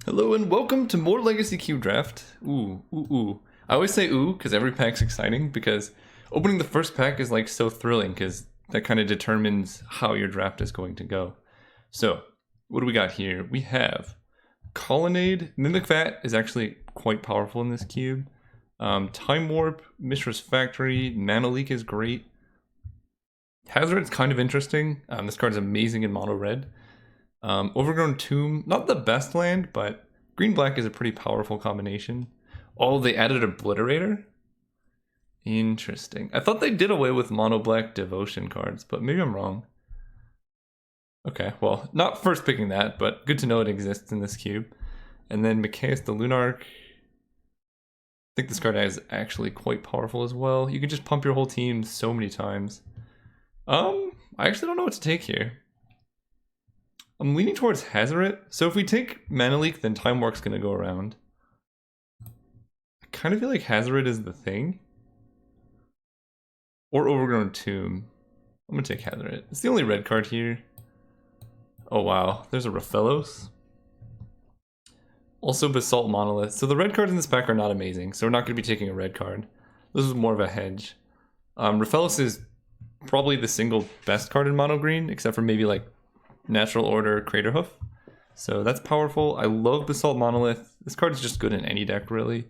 Hello and welcome to more Legacy Cube Draft. Ooh, ooh, ooh. I always say ooh because every pack's exciting because opening the first pack is like so thrilling because that kind of determines how your draft is going to go. So, what do we got here? We have Colonnade. Mimic Vat is actually quite powerful in this cube. Time Warp, Mishra's Factory, Mana Leak is great. Hazard's kind of interesting. This card's amazing in mono red. Overgrown Tomb, not the best land, but green-black is a pretty powerful combination. Oh, they added Obliterator? Interesting. I thought they did away with mono-black Devotion cards, but maybe I'm wrong. Okay, well, not first picking that, but good to know it exists in this cube. And then Mikaeus the Lunarch. I think this card is actually quite powerful as well. You can just pump your whole team so many times. I actually don't know what to take here. I'm leaning towards Hazoret. So if we take Mana Leak, then Time Warp's gonna go around. I kind of feel like Hazoret is the thing. Or Overgrown Tomb. I'm gonna take Hazoret. It's the only red card here. Oh wow, there's a Raphelos. Also Basalt Monolith. So the red cards in this pack are not amazing, so we're not gonna be taking a red card. This is more of a hedge. Raphelos is probably the single best card in mono green, except for maybe like Natural Order, Craterhoof. So that's powerful. I love Basalt Monolith. This card is just good in any deck, really.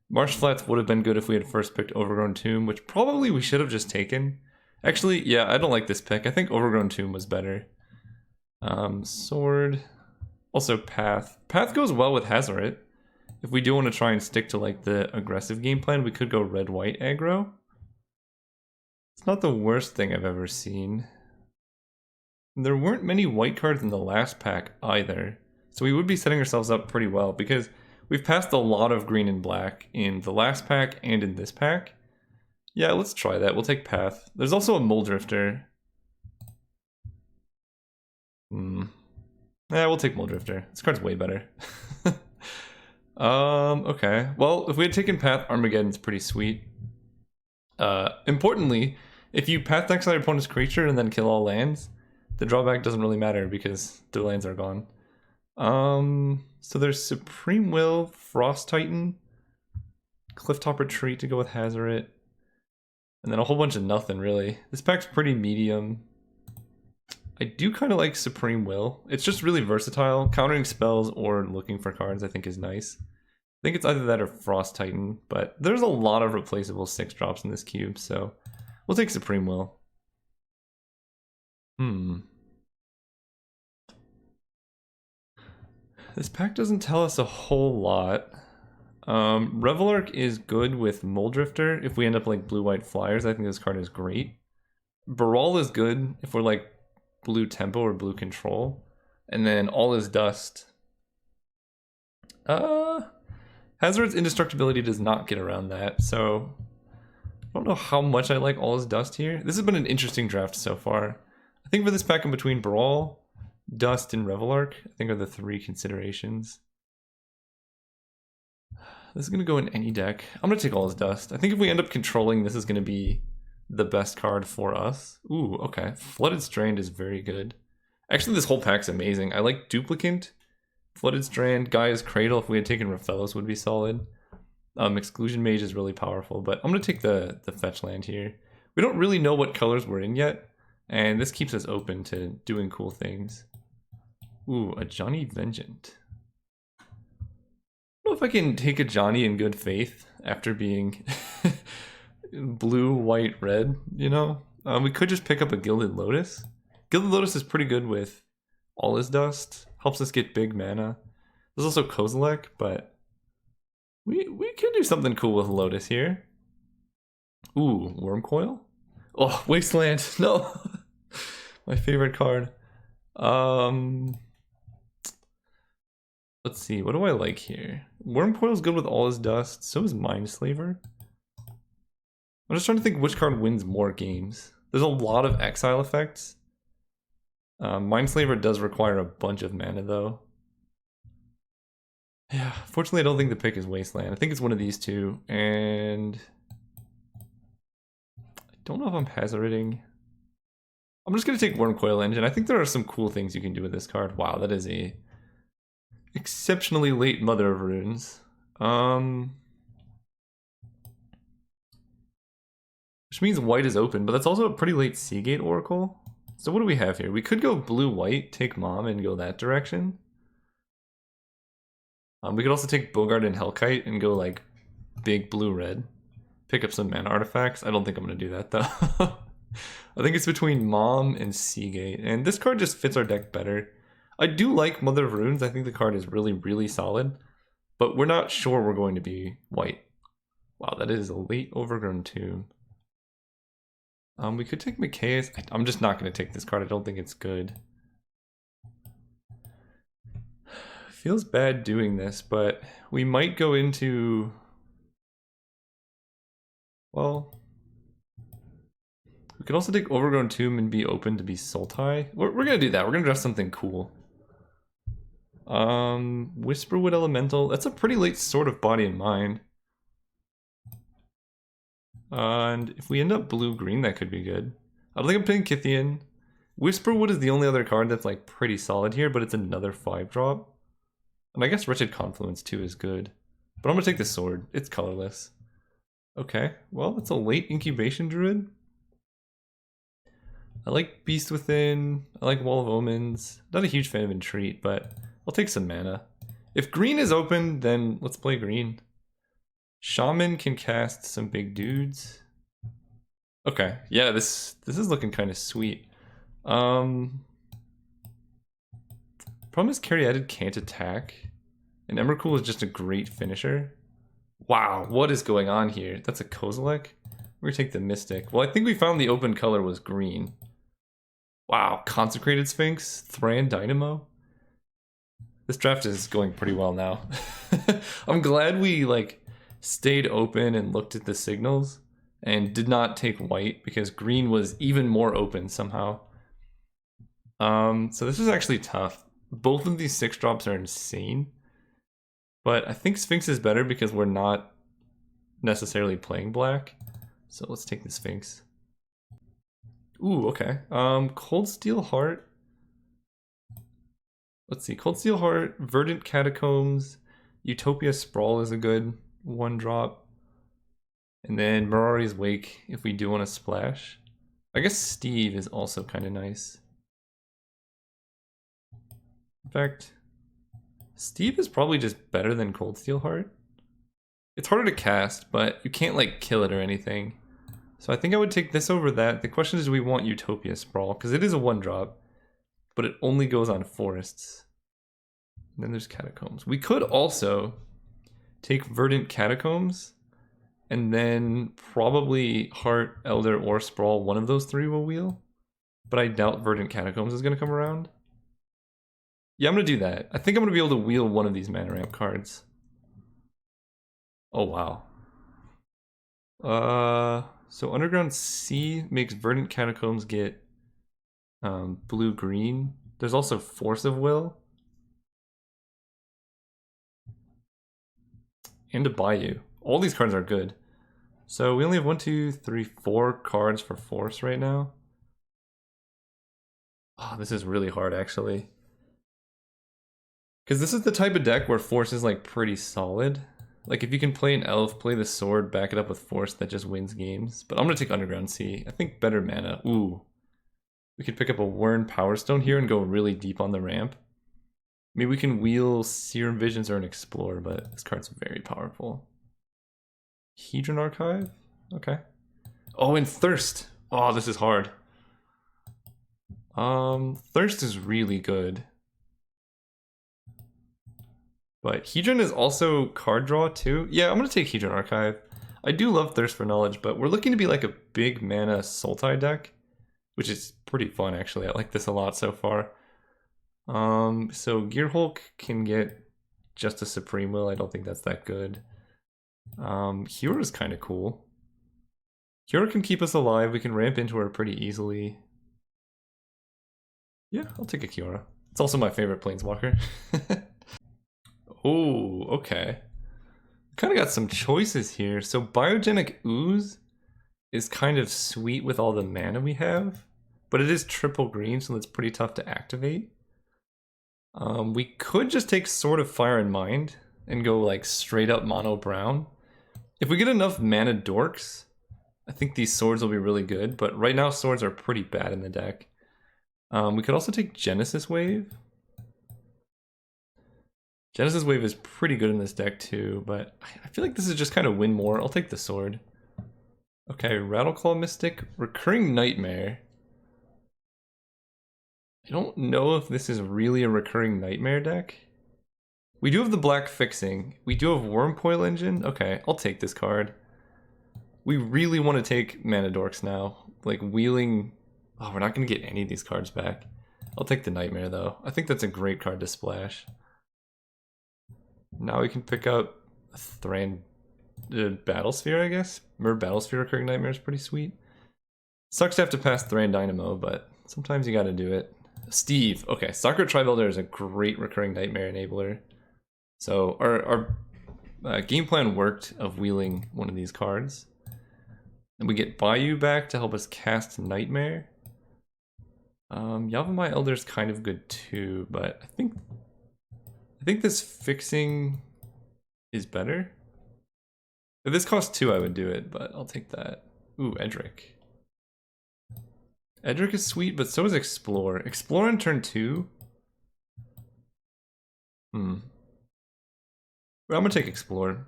Marsh Flats would have been good if we had first picked Overgrown Tomb, which probably we should have just taken. Actually, yeah, I don't like this pick. I think Overgrown Tomb was better. Sword. Also Path. Path goes well with Hazoret. If we do want to try and stick to like the aggressive game plan, we could go red-white aggro. It's not the worst thing I've ever seen. There weren't many white cards in the last pack either, so we would be setting ourselves up pretty well because we've passed a lot of green and black in the last pack and in this pack. Yeah, let's try that. We'll take Path. There's also a Mole Drifter. Yeah, we'll take Mole Drifter. This card's way better. Okay. Well, if we had taken Path, Armageddon's pretty sweet. Importantly, if you Path exile your opponent's creature and then kill all lands, the drawback doesn't really matter because their lands are gone. So there's Supreme Will, Frost Titan, Clifftop Retreat to go with Hazoret, and then a whole bunch of nothing really. This pack's pretty medium. I do kind of like Supreme Will. It's just really versatile. Countering spells or looking for cards I think is nice. I think it's either that or Frost Titan, but there's a lot of replaceable 6-drops in this cube, so we'll take Supreme Will. This pack doesn't tell us a whole lot. Revelark is good with Mole Drifter if we end up like blue-white flyers. I think this card is great. Baral is good if we're like blue tempo or blue control. And then All Is Dust. Hazoret's indestructibility does not get around that, so I don't know how much I like All Is Dust here. This has been an interesting draft so far. I think for this pack in between Baral, Dust, and Revelark, I think are the 3 considerations. This is going to go in any deck. I'm going to take All Is Dust. I think if we end up controlling, this is going to be the best card for us. Ooh, okay. Flooded Strand is very good. Actually, this whole pack's amazing. I like Duplicant, Flooded Strand, Gaia's Cradle. If we had taken Raphelos would be solid. Exclusion Mage is really powerful, but I'm going to take the fetch land here. We don't really know what colors we're in yet, and this keeps us open to doing cool things. Ooh, a Johnny Vengeant. I don't know if I can take a Johnny in good faith after being blue, white, red, you know? We could just pick up a Gilded Lotus. Gilded Lotus is pretty good with All Is Dust. Helps us get big mana. There's also Kozilek, but we could do something cool with Lotus here. Ooh, Wormcoil? Oh, Wasteland. No. My favorite card. Let's see, what do I like here? Wormcoil is good with All Is Dust, so is Mindslaver. I'm just trying to think which card wins more games. There's a lot of exile effects. Mindslaver does require a bunch of mana though. Yeah, fortunately I don't think the pick is Wasteland. I think it's one of these two, and I don't know if I'm Hazoreting. I'm just going to take Wormcoil Engine. I think there are some cool things you can do with this card. Wow, that is a exceptionally late Mother of Runes. Which means white is open, but that's also a pretty late Seagate Oracle. So what do we have here? We could go blue-white, take Mom, and go that direction. We could also take Bogart and Hellkite and go like big blue-red. Pick up some mana artifacts. I don't think I'm going to do that though. I think it's between Mom and Seagate, and this card just fits our deck better. I do like Mother of Runes. I think the card is really, really solid, but we're not sure we're going to be white. Wow, that is a late Overgrown Tomb. We could take Mikaeus. I'm just not going to take this card. I don't think it's good. Feels bad doing this, but we might go into... Well... We could also take Overgrown Tomb and be open to be Sultai. We're going to do that. We're going to draft something cool. Whisperwood Elemental. That's a pretty late Sword of Body and Mind. And if we end up blue-green, that could be good. I don't think I'm playing Kythian. Whisperwood is the only other card that's like pretty solid here, but it's another 5-drop. And I guess Wretched Confluence too is good. But I'm going to take the sword. It's colorless. Okay, well, that's a late Incubation Druid. I like Beast Within. I like Wall of Omens. Not a huge fan of Entreat, but I'll take some mana. If green is open, then let's play green. Shaman can cast some big dudes. Okay, yeah, this is looking kind of sweet. Problem is Caryatid can't attack, and Emrakul is just a great finisher. Wow, what is going on here? That's a Kozilek? We're gonna take the Mystic. Well, I think we found the open color was green. Wow, Consecrated Sphinx, Thran Dynamo. This draft is going pretty well now. I'm glad we like stayed open and looked at the signals and did not take white because green was even more open somehow. So this is actually tough. Both of these 6-drops are insane, but I think Sphinx is better because we're not necessarily playing black. So let's take the Sphinx. Ooh, okay. Cold Steel Heart. Let's see. Cold Steel Heart, Verdant Catacombs, Utopia Sprawl is a good 1-drop. And then Mirari's Wake if we do want to splash. I guess Steve is also kind of nice. In fact, Steve is probably just better than Cold Steel Heart. It's harder to cast, but you can't like kill it or anything. So I think I would take this over that. The question is, do we want Utopia Sprawl? Because it is a 1-drop, but it only goes on forests. And then there's Catacombs. We could also take Verdant Catacombs, and then probably Heart, Elder, or Sprawl. One of those 3 will wheel. But I doubt Verdant Catacombs is going to come around. Yeah, I'm going to do that. I think I'm going to be able to wheel one of these mana ramp cards. Oh, wow. So Underground Sea makes Verdant Catacombs get blue-green. There's also Force of Will. And a Bayou. All these cards are good. So we only have 1, 2, 3, 4 cards for Force right now. Oh, this is really hard actually. Because this is the type of deck where Force is like pretty solid. Like if you can play an Elf, play the Sword, back it up with Force, that just wins games. But I'm going to take Underground Sea. I think better mana. Ooh. We could pick up a Wurn Power Stone here and go really deep on the ramp. Maybe we can wheel Serum Visions or an Explore, but this card's very powerful. Hedron Archive? Okay. Oh, and Thirst. Oh, this is hard. Thirst is really good. But Hedron is also card draw too. Yeah, I'm going to take Hedron Archive. I do love Thirst for Knowledge, but we're looking to be like a big mana Sultai deck, which is pretty fun actually. I like this a lot so far. So Gearhulk can get just a Supreme Will. I don't think that's that good. Hero is kind of cool. Hero can keep us alive. We can ramp into her pretty easily. Yeah, I'll take a Kiora. It's also my favorite Planeswalker. Oh, okay. Kind of got some choices here. So Biogenic Ooze is kind of sweet with all the mana we have, but it is triple green, so it's pretty tough to activate. We could just take Sword of Fire and Mind and go like straight up mono brown. If we get enough mana dorks, I think these swords will be really good, but right now swords are pretty bad in the deck. We could also take Genesis Wave. Genesis Wave is pretty good in this deck too, but I feel like this is just kind of win more. I'll take the sword. Okay, Rattleclaw Mystic, Recurring Nightmare. I don't know if this is really a Recurring Nightmare deck. We do have the Black Fixing. We do have Wormcoil Engine. Okay, I'll take this card. We really want to take Mana Dorks now. Like wheeling... Oh, we're not going to get any of these cards back. I'll take the Nightmare though. I think that's a great card to splash. Now we can pick up a Thran... Battlesphere, I guess? Mer Battlesphere Recurring Nightmare is pretty sweet. Sucks to have to pass Thran Dynamo, but sometimes you gotta do it. Steve. Okay, Sacred Tribuilder is a great Recurring Nightmare enabler. So our game plan worked of wheeling one of these cards. And we get Bayou back to help us cast Nightmare. Yavimaya Elder is kind of good too, but I think this fixing is better. If this costs 2, I would do it, but I'll take that. Ooh, Edric. Edric is sweet, but so is Explore. Explore on turn 2? I'm gonna take Explore.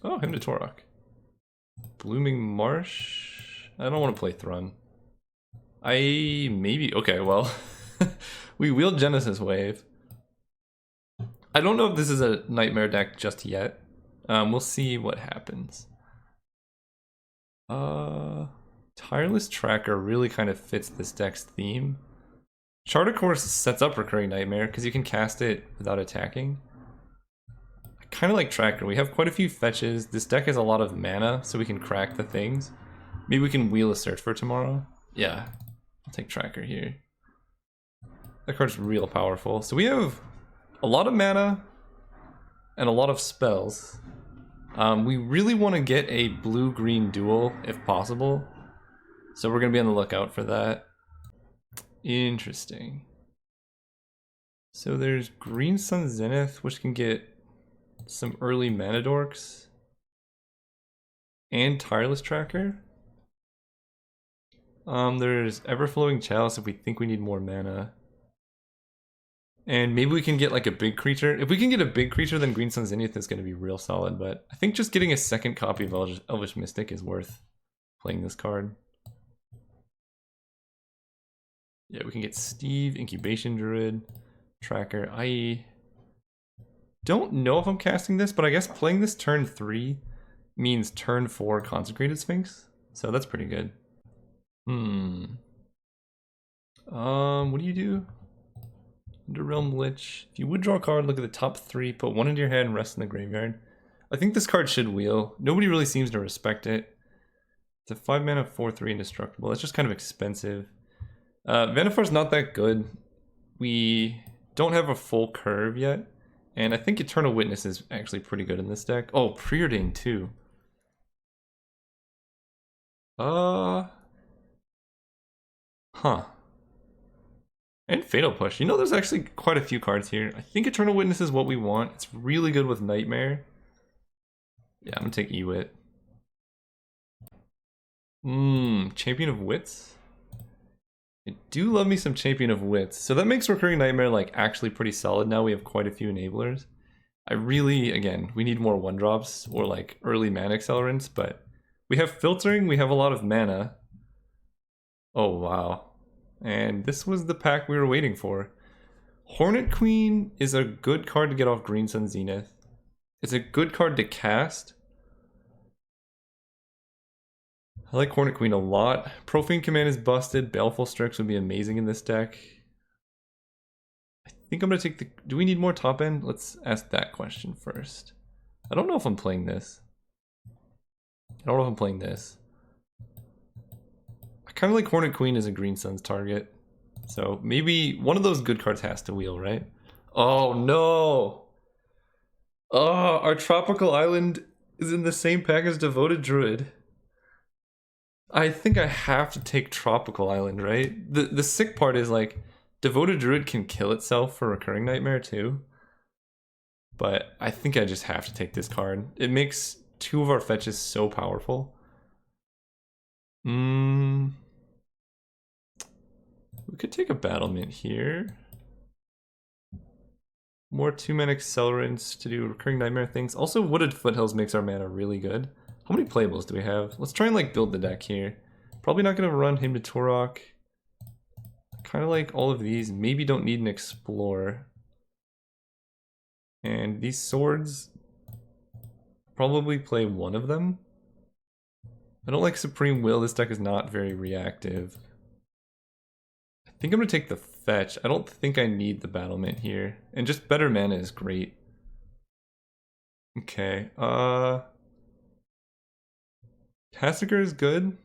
Oh, Hymn to Torok. Blooming Marsh? I don't want to play Thrun. Okay, well. We wield Genesis Wave. I don't know if this is a Nightmare deck just yet. We'll see what happens. Tireless Tracker really kind of fits this deck's theme. Charter Course sets up Recurring Nightmare because you can cast it without attacking. I kind of like Tracker. We have quite a few fetches. This deck has a lot of mana, so we can crack the things. Maybe we can wheel a Search for tomorrow. Yeah, I'll take Tracker here. That card's real powerful. So we have a lot of mana and a lot of spells. We really want to get a blue-green duel if possible. So we're going to be on the lookout for that. Interesting. So there's Green Sun Zenith, which can get some early mana dorks. And Tireless Tracker. There's Everflowing Chalice if we think we need more mana. And maybe we can get like a big creature. If we can get a big creature, then Green Sun Zenith is going to be real solid. But I think just getting a second copy of Elvish Mystic is worth playing this card. Yeah, we can get Steve, Incubation Druid, Tracker. I don't know if I'm casting this, but I guess playing this turn 3 means turn 4 Consecrated Sphinx. So that's pretty good. What do you do? Underrealm Lich. If you would draw a card, look at the top 3, put 1 into your hand, and rest in the graveyard. I think this card should wheel. Nobody really seems to respect it. It's a 5 mana 4/3 indestructible. It's just kind of expensive. Vanifar's not that good. We don't have a full curve yet. And I think Eternal Witness is actually pretty good in this deck. Oh, Preordain too. Huh. And Fatal Push. You know, there's actually quite a few cards here. I think Eternal Witness is what we want. It's really good with Nightmare. Yeah, I'm gonna take Ewit. Champion of Wits? I do love me some Champion of Wits. So that makes Recurring Nightmare like actually pretty solid now. We have quite a few enablers. I really, again, we need more 1-drops or like early mana accelerants, but we have Filtering, we have a lot of mana. Oh, wow. And this was the pack we were waiting for. Hornet Queen is a good card to get off Green Sun Zenith. It's a good card to cast. I like Hornet Queen a lot. Profane Command is busted. Baleful Strix would be amazing in this deck. I think I'm going to take the... Do we need more top end? Let's ask that question first. I don't know if I'm playing this. I don't know if I'm playing this. I kind of like Hornet Queen as a Green Sun's target. So maybe one of those good cards has to wheel, right? Oh no! Oh, our Tropical Island is in the same pack as Devoted Druid. I think I have to take Tropical Island, right? The sick part is like, Devoted Druid can kill itself for Recurring Nightmare too. But I think I just have to take this card. It makes 2 of our fetches so powerful. We could take a Battlement here. More 2-mana accelerants to do Recurring Nightmare things. Also, Wooded Foothills makes our mana really good. How many playables do we have? Let's try and like build the deck here. Probably not going to run him to Torok. Kind of like all of these. Maybe don't need an Explore. And these swords, probably play one of them. I don't like Supreme Will. This deck is not very reactive. I think I'm going to take the fetch. I don't think I need the Battlement here. And just better mana is great. Okay. Tassiger is good.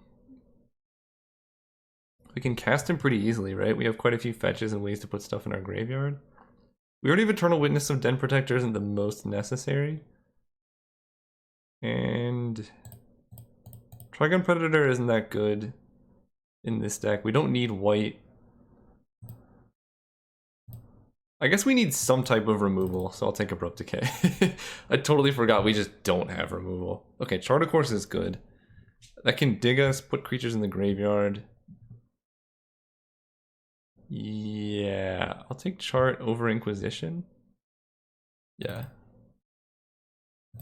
We can cast him pretty easily, right? We have quite a few fetches and ways to put stuff in our graveyard. We already have Eternal Witness, so Den Protector isn't the most necessary. And Trigon Predator isn't that good in this deck. We don't need white. I guess we need some type of removal, so I'll take Abrupt Decay. I totally forgot we just don't have removal. Okay, Chart of Course is good. That can dig us, put creatures in the graveyard. Yeah, I'll take Chart over Inquisition. Yeah.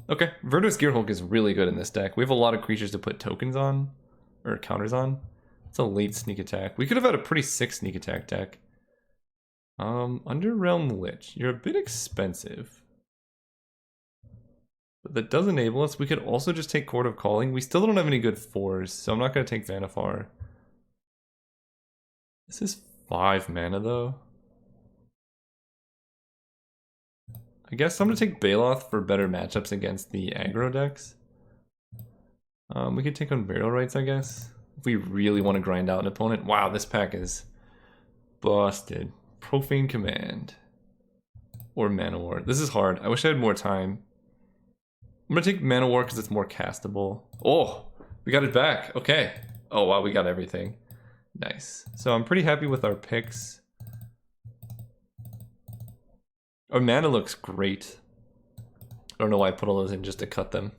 Okay, Verdus Gearhulk is really good in this deck. We have a lot of creatures to put tokens on, or counters on. It's a late sneak attack. We could have had a pretty sick sneak attack deck. Underrealm Lich, you're a bit expensive. But that does enable us. We could also just take Court of Calling. We still don't have any good 4s, so I'm not going to take Vanifar. This is 5 mana though. I guess I'm going to take Baloth for better matchups against the aggro decks. We could take on Burial Rites, I guess. If we really want to grind out an opponent. Wow, this pack is busted. Profane Command. Or Mana War. This is hard. I wish I had more time. I'm going to take Mana War because it's more castable. Oh, we got it back. Okay. Oh, wow, we got everything. Nice. So I'm pretty happy with our picks. Our mana looks great. I don't know why I put all those in just to cut them.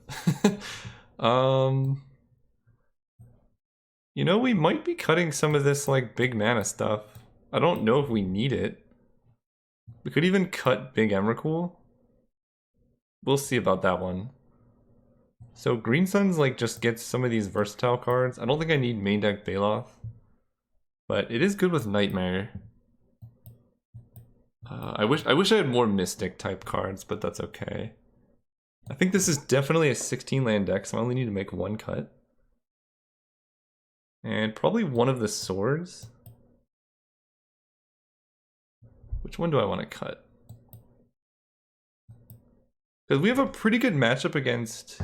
You know, we might be cutting some of this like big mana stuff. I don't know if we need it. We could even cut big Emrakul. We'll see about that one. So Green Sun's like just gets some of these versatile cards. I don't think I need main deck Baloth. But it is good with Nightmare. I wish I had more Mystic type cards, but that's okay. I think this is definitely a 16 land deck, so I only need to make 1 cut. And probably one of the swords. Which one do I want to cut? Because we have a pretty good matchup against...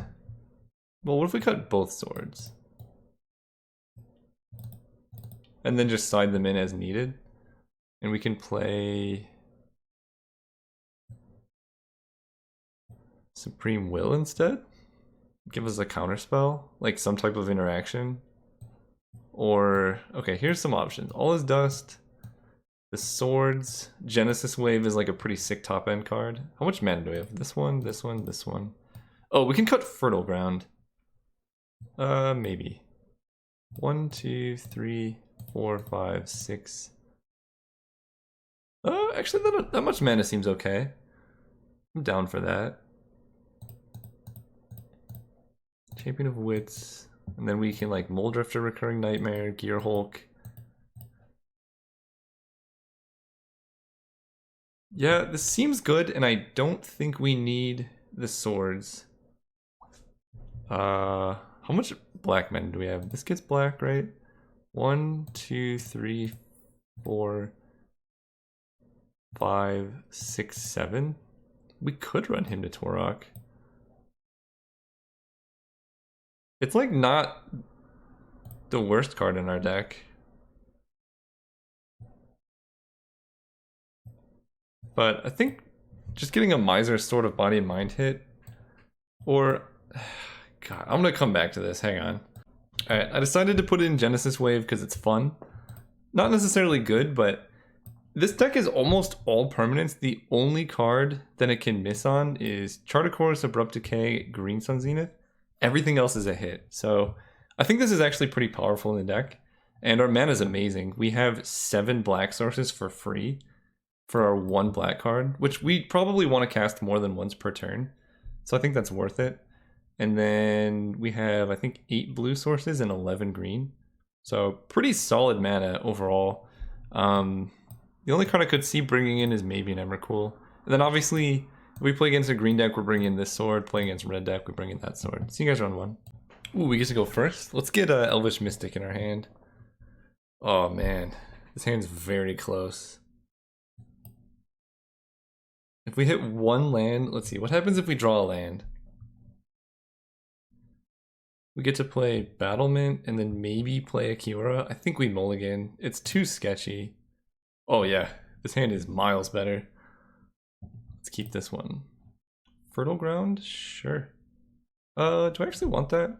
Well, what if we cut both swords? And then just side them in as needed. And we can play... Supreme Will instead? Give us a counterspell? Like some type of interaction? Or... Okay, here's some options. All is Dust. The swords. Genesis Wave is like a pretty sick top end card. How much mana do we have? This one, this one, this one. Oh, we can cut Fertile Ground. Maybe. 1, 2, 3, 4, 5, 6. Actually, that much mana seems okay. I'm down for that. Champion of Wits. And then we can like Moldrifter, Recurring Nightmare, Gearhulk. Yeah, this seems good, and I don't think we need the swords. How much black mana do we have? This gets black, right? 1, 2, 3, 4, 5, 6, 7. We could run him to Torok. It's like not the worst card in our deck. But I think just getting a Miser Sword of Body and Mind hit, or... God, I'm gonna come back to this, hang on. Alright, I decided to put in Genesis Wave because it's fun. Not necessarily good, but This deck is almost all permanents. The only card that it can miss on is Chart of Course, Abrupt Decay, Green Sun Zenith. Everything else is a hit. So I think this is actually pretty powerful in the deck. And our mana is amazing. We have 7 black sources for free for our 1 black card, which we probably want to cast more than once per turn. So I think that's worth it. And then we have, I think, 8 blue sources and 11 green. So pretty solid mana overall. The only card I could see bringing in is maybe an Emrakul. And then obviously, if we play against a green deck, we're bringing in this sword. Playing against a red deck, we bring in that sword. See you guys round 1. Ooh, we get to go first. Let's get Elvish Mystic in our hand. Oh man, this hand's very close. If we hit 1 land, let's see, what happens if we draw a land? We get to play Battlement and then maybe play a Kiora. I think we mulligan. It's too sketchy. Oh yeah, this hand is miles better. Let's keep this one. Fertile Ground? Sure. Do I actually want that?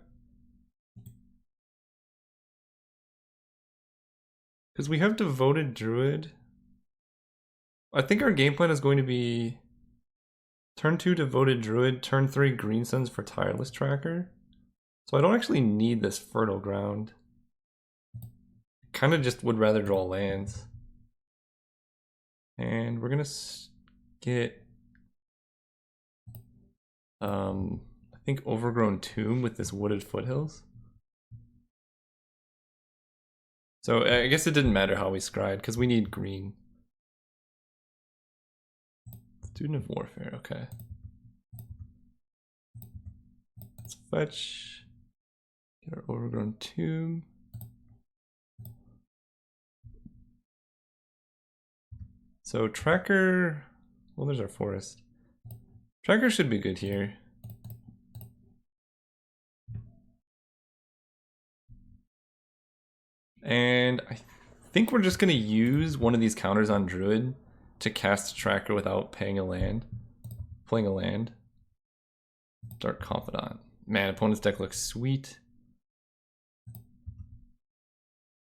Because we have Devoted Druid. I think our game plan is going to be turn 2 Devoted Druid, turn 3 Green Suns for Tireless Tracker. So I don't actually need this Fertile Ground. Kind of just would rather draw lands. And we're gonna get I think Overgrown Tomb with this Wooded Foothills. So I guess it didn't matter how we scryed because we need green. Student of Warfare, okay. Let's fetch. Get our Overgrown Tomb. So Tracker, well there's our forest. Tracker should be good here. And I think we're just gonna use one of these counters on Druid to cast Tracker without playing a land. Dark Confidant. Man, opponent's deck looks sweet.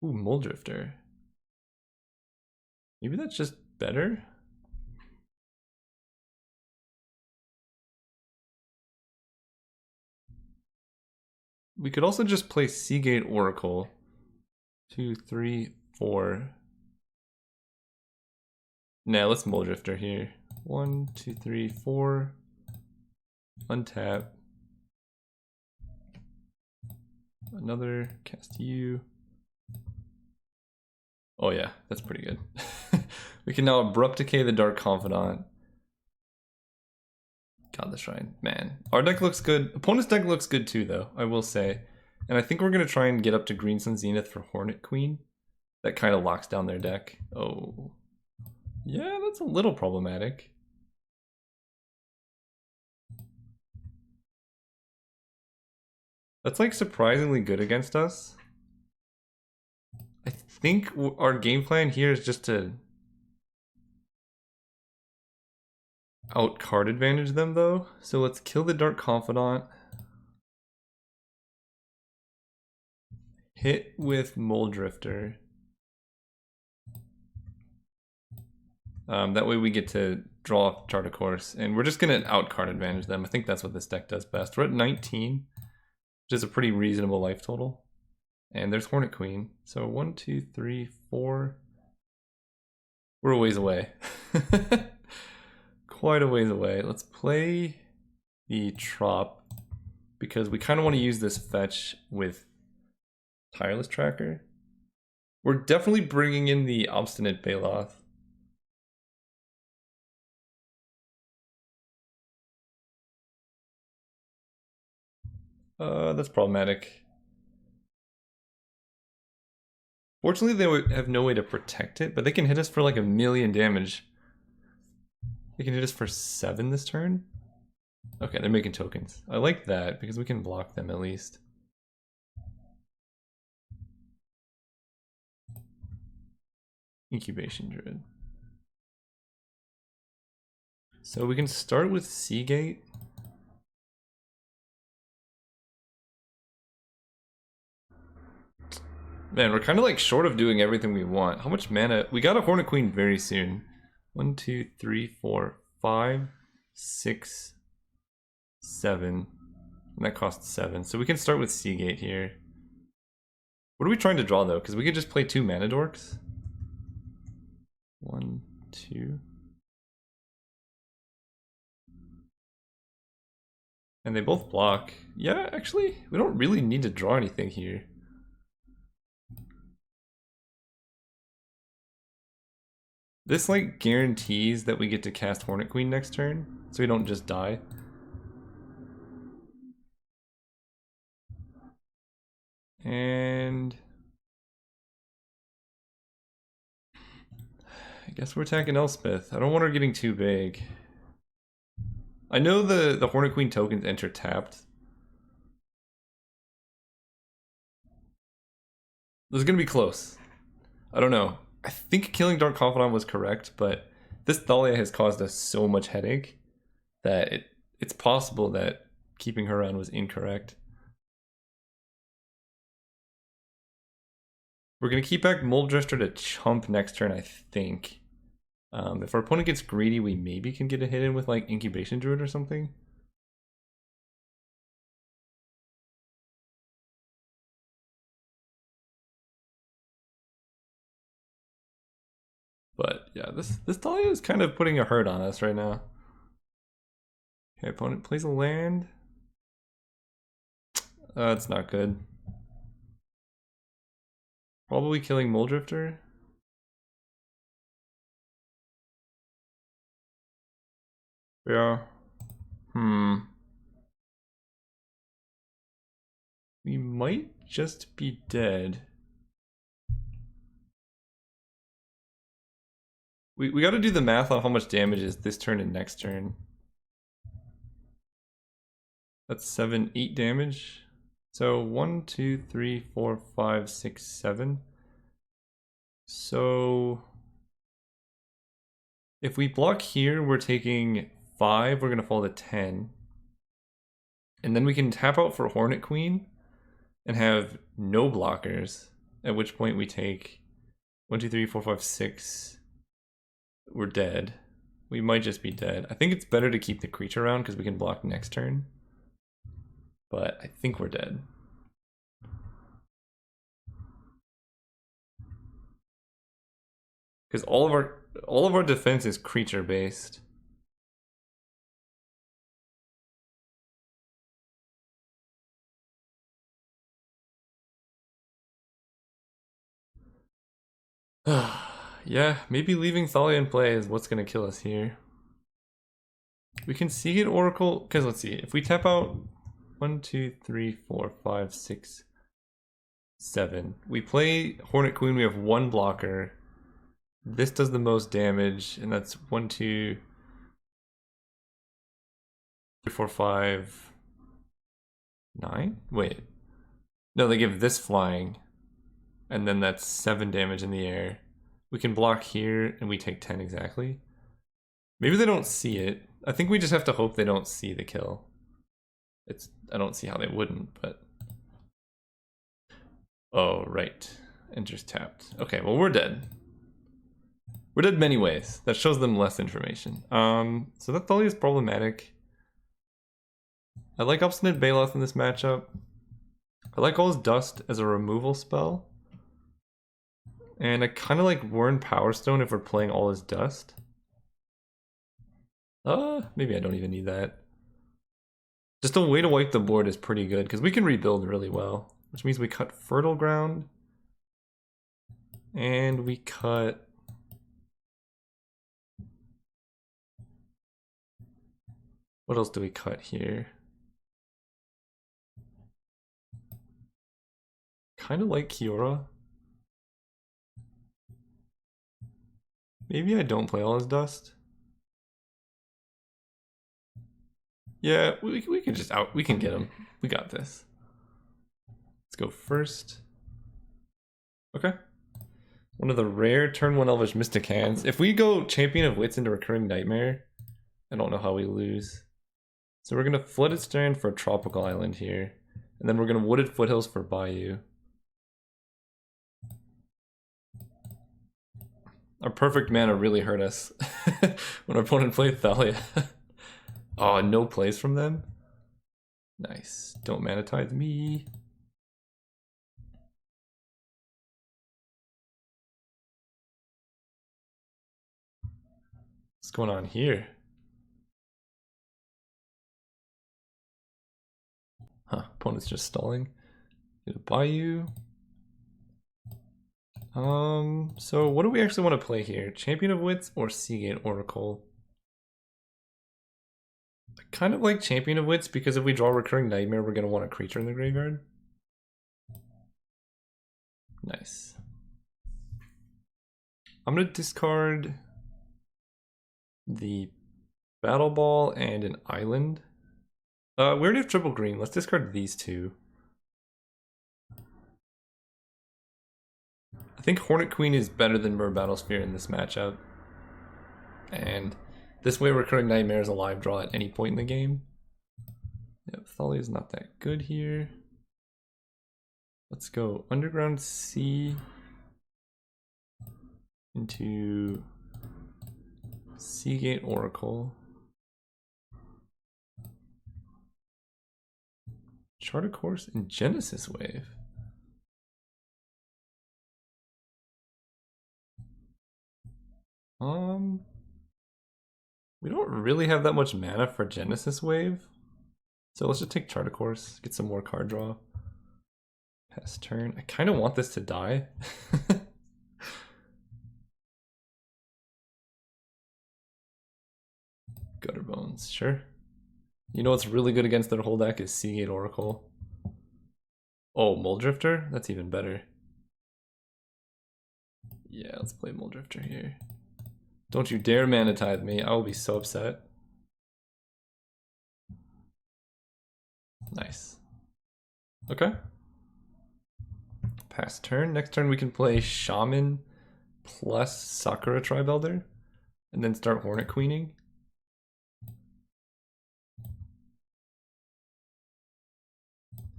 Ooh, Muldrifter. Maybe that's just better? We could also just play Seagate Oracle. 2, 3, 4. Nah, let's Muldrifter here. 1, 2, 3, 4. Untap. Another, cast you. Oh yeah, that's pretty good. We can now Abrupt Decay the Dark Confidant. God, the Shrine. Man, our deck looks good. Opponent's deck looks good too, though, I will say. And I think we're going to try and get up to Green Sun Zenith for Hornet Queen. That kind of locks down their deck. Oh. Yeah, that's a little problematic. That's like surprisingly good against us. I think our game plan here is just to out card advantage them though. So let's kill the Dark Confidant. Hit with Muldrifter. That way we get to draw Chart of Course, and we're just gonna out card advantage them. I think that's what this deck does best. We're at 19, which is a pretty reasonable life total. And there's Hornet Queen. So 1, 2, 3, 4. We're a ways away. Quite a ways away. Let's play the Trop because we kind of want to use this fetch with Tireless Tracker. We're definitely bringing in the Obstinate Baloth. That's problematic. Fortunately, they would have no way to protect it, but they can hit us for like 1,000,000 damage. They can hit us for 7 this turn. Okay, they're making tokens. I like that because we can block them at least. Incubation Druid. So we can start with Seagate. Man, we're kind of like short of doing everything we want. How much mana? We got a Hornet Queen very soon. 1, 2, 3, 4, 5, 6, 7. And that costs 7. So we can start with Seagate here. What are we trying to draw though? Because we could just play 2 mana dorks. 1, 2. And they both block. Yeah, actually, we don't really need to draw anything here. This like guarantees that we get to cast Hornet Queen next turn, so we don't just die. And I guess we're attacking Elspeth. I don't want her getting too big. I know the Hornet Queen tokens enter tapped. This is gonna be close. I don't know. I think killing Dark Confidant was correct, but this Thalia has caused us so much headache that it's possible that keeping her around was incorrect. We're gonna keep back Mold Drifter to chump next turn, I think. If our opponent gets greedy, we maybe can get a hit in with like Incubation Druid or something. But yeah, this Thalia is kind of putting a hurt on us right now. Okay, opponent plays a land. That's not good. Probably killing Mold Drifter. Yeah. We might just be dead. We got to do the math on how much damage is this turn and next turn. That's 7, 8 damage. So 1, 2, 3, 4, 5, 6, 7. So if we block here, we're taking 5. We're gonna fall to 10. And then we can tap out for Hornet Queen and have no blockers. At which point we take 1, 2, 3, 4, 5, 6. We're dead. We might just be dead. I think it's better to keep the creature around because we can block next turn. But I think we're dead. Because all of our defense is creature based. Yeah, maybe leaving Thalia in play is what's gonna kill us here. We can Seagate Oracle, because let's see, if we tap out 1, 2, 3, 4, 5, 6, 7. We play Hornet Queen, we have 1 blocker. This does the most damage, and that's 1, 2, 3, 4, 5, 9? Wait. No, they give this flying, and then that's 7 damage in the air. We can block here, and we take 10 exactly. Maybe they don't see it. I think we just have to hope they don't see the kill. I don't see how they wouldn't, but... Oh, right. Enters tapped. Okay, well, we're dead. We're dead many ways. That shows them less information. So that Thalia is problematic. I like Obstinate Baloth in this matchup. I like All's Dust as a removal spell. And I kind of like Wurn Power Stone if we're playing All His Dust. Maybe I don't even need that. Just a way to wipe the board is pretty good, because we can rebuild really well. Which means we cut Fertile Ground. And we cut... What else do we cut here? Kind of like Kiora. Maybe I don't play All His Dust. Yeah, we can just we can get him. We got this. Let's go first. Okay. One of the rare turn 1 Elvish Mystic hands. If we go Champion of Wits into Recurring Nightmare, I don't know how we lose. So we're gonna Flooded Strand for a Tropical Island here. And then we're gonna Wooded Foothills for Bayou. Our perfect mana really hurt us when our opponent played Thalia. Oh, no plays from them? Nice. Don't mana tithe me. What's going on here? Huh, opponent's just stalling. Get a Bayou. So what do we actually want to play here? Champion of Wits or Seagate Oracle? I kind of like Champion of Wits because if we draw Recurring Nightmare, we're going to want a creature in the graveyard. Nice. I'm going to discard the Battle Ball and an Island. We already have triple green. Let's discard these two. I think Hornet Queen is better than Mer Battlesphere in this matchup. And this way Recurring Nightmare is a live draw at any point in the game. Yep, Thalia is not that good here. Let's go Underground Sea into Seagate Oracle. Chart a Course and Genesis Wave. We don't really have that much mana for Genesis Wave. So let's just take Chart a Course, get some more card draw. Pass turn. I kind of want this to die. Gutter Bones, sure. You know what's really good against their whole deck is Seagate Oracle. Oh, Muldrifter? That's even better. Yeah, let's play Muldrifter here. Don't you dare mana tithe me, I will be so upset. Nice. Okay. Pass turn. Next turn we can play Shaman plus Sakura Tribe Elder, and then start Hornet Queening.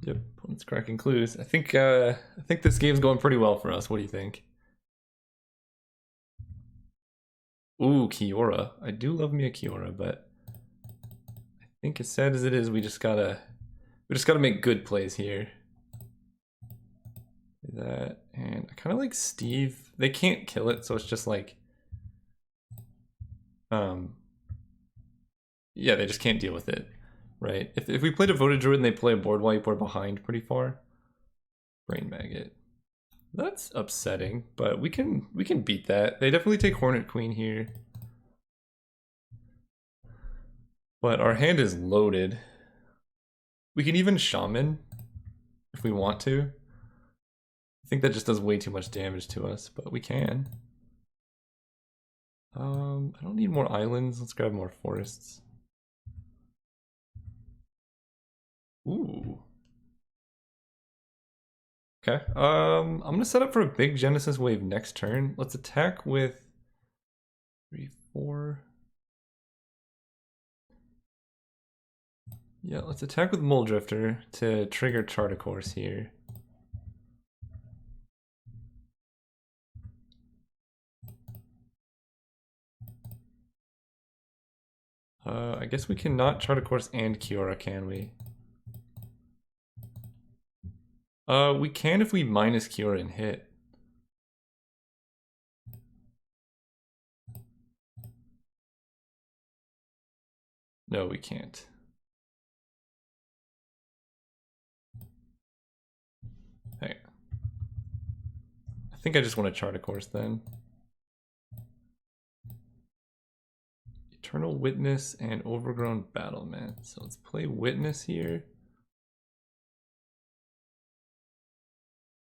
Yep, opponent's cracking clues. I think this game's going pretty well for us. What do you think? Ooh, Kiora. I do love me a Kiora, but I think as sad as it is, we just gotta make good plays here. That, and I kind of like Steve. They can't kill it, so it's just like, yeah, they just can't deal with it, right? If we play Devoted Druid and they play a board wipe, we're behind pretty far. Brain Maggot. That's upsetting, but we can beat that. They definitely take Hornet Queen here. But our hand is loaded. We can even Shaman if we want to. I think that just does way too much damage to us, but we can. I don't need more islands. Let's grab more forests. Ooh. Okay. I'm gonna set up for a big Genesis Wave next turn. Let's attack with 3, 4. Yeah, let's attack with Muldrifter to trigger Chart a Course here. I guess we cannot Chart a Course and Kiora, can we? We can if we minus Kiora and hit. No, we can't. Hey. I think I just want to Chart a Course then. Eternal Witness and Overgrown Battlement. So let's play Witness here.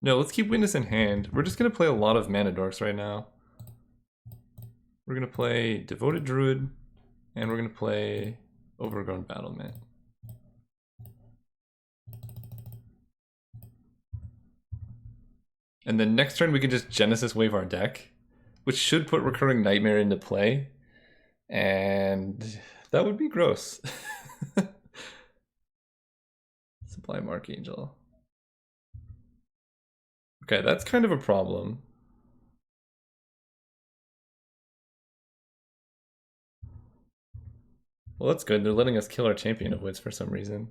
No, let's keep Witness in hand. We're just going to play a lot of Mana Dorks right now. We're going to play Devoted Druid, and we're going to play Overgrown Battlement. And then next turn we can just Genesis Wave our deck, which should put Recurring Nightmare into play. And that would be gross. Sublime Archangel. Okay, that's kind of a problem. Well, that's good. They're letting us kill our champion of wits for some reason.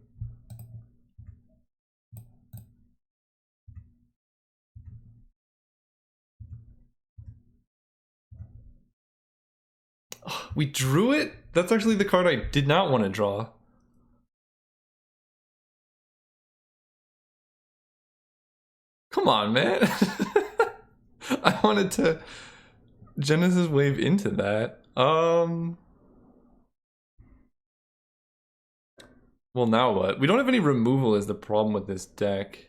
Oh, we drew it? That's actually the card I did not want to draw. Come on, man. I wanted to Genesis Wave into that. Well, now what? We don't have any removal is the problem with this deck.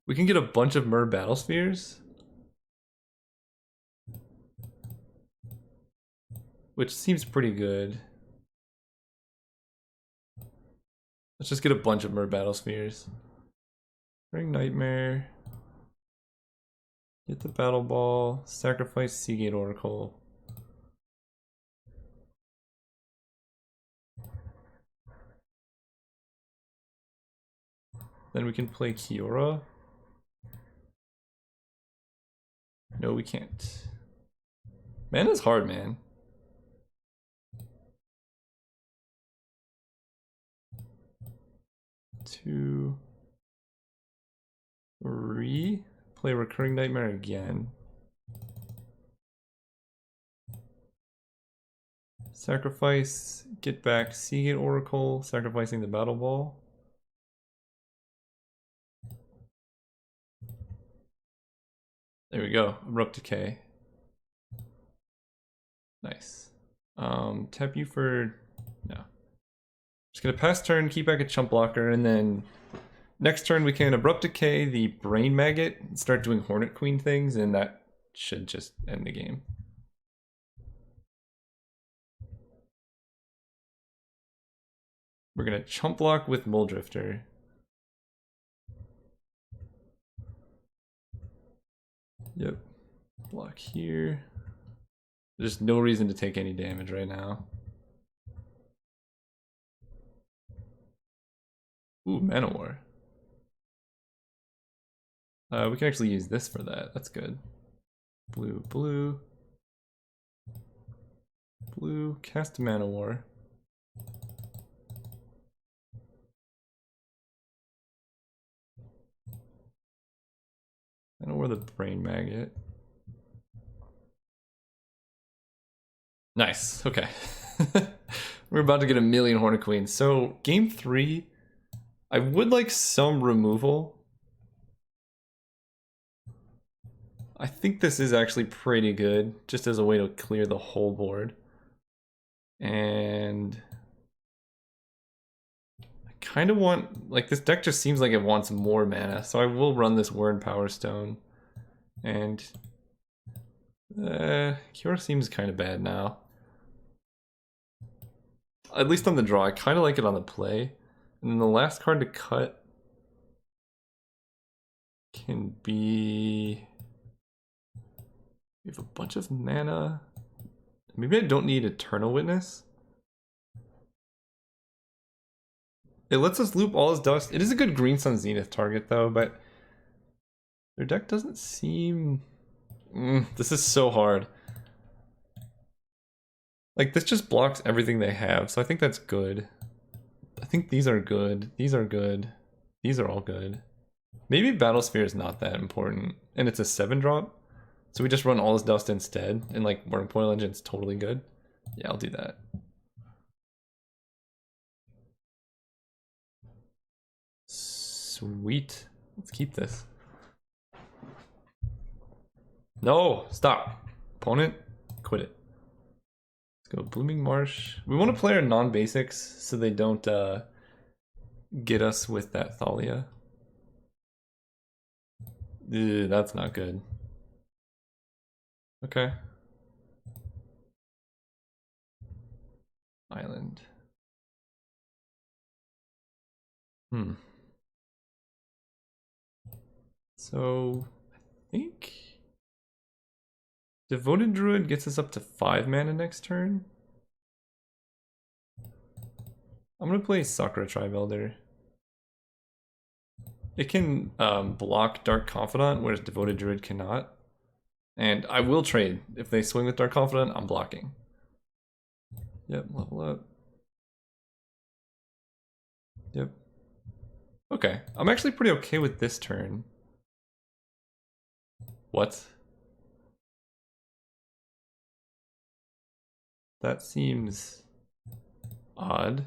We can get a bunch of Mer Battle Spheres, which seems pretty good. Let's just get a bunch of Mer Battle Spheres. Ring Nightmare. Get the Battle Ball. Sacrifice Seagate Oracle. Then we can play Kiora. No, we can't. Mana's hard, man. Two, three. Play Recurring Nightmare again. Sacrifice, get back Seagate Oracle, sacrificing the Battle Ball. There we go, Abrupt Decay. Nice. Tap you for, no. Just gonna pass turn, keep back a Chump Blocker, and then next turn we can Abrupt Decay the Brain Maggot, and start doing Hornet Queen things, and that should just end the game. We're gonna Chump Block with Muldrifter. Yep. Block here. There's no reason to take any damage right now. Ooh, Manowar. We can actually use this for that. That's good. Blue, blue. Blue, cast Manowar. Manowar the Brain Maggot. Nice, okay. We're about to get a million Hornet Queens. So, game 3, I would like some removal. I think this is actually pretty good, just as a way to clear the whole board. And I kind of want, like, this deck just seems like it wants more mana, so I will run this Wyrn Power Stone. And Cure seems kind of bad now. At least on the draw, I kind of like it on the play. And then the last card to cut can be... We have a bunch of mana. Maybe I don't need Eternal Witness. It lets us loop all his dust. It is a good Green Sun Zenith target though, but their deck doesn't seem... this is so hard. Like, this just blocks everything they have, so I think that's good. I think these are good. These are good. These are all good. Maybe Battle Sphere is not that important, and it's a 7-drop. So we just run all his dust instead, and like Wormcoil Engine's totally good. Yeah, I'll do that. Sweet. Let's keep this. No, stop. Opponent, quit it. Let's go Blooming Marsh. We want to play our non-basics so they don't get us with that Thalia. Ew, that's not good. Okay. Island. So, I think Devoted Druid gets us up to 5 mana next turn. I'm gonna play Sakura Tribe Elder. It can block Dark Confidant, whereas Devoted Druid cannot. And I will trade. If they swing with Dark Confidant, I'm blocking. Yep, level up. Yep. Okay, I'm actually pretty okay with this turn. What? That seems odd.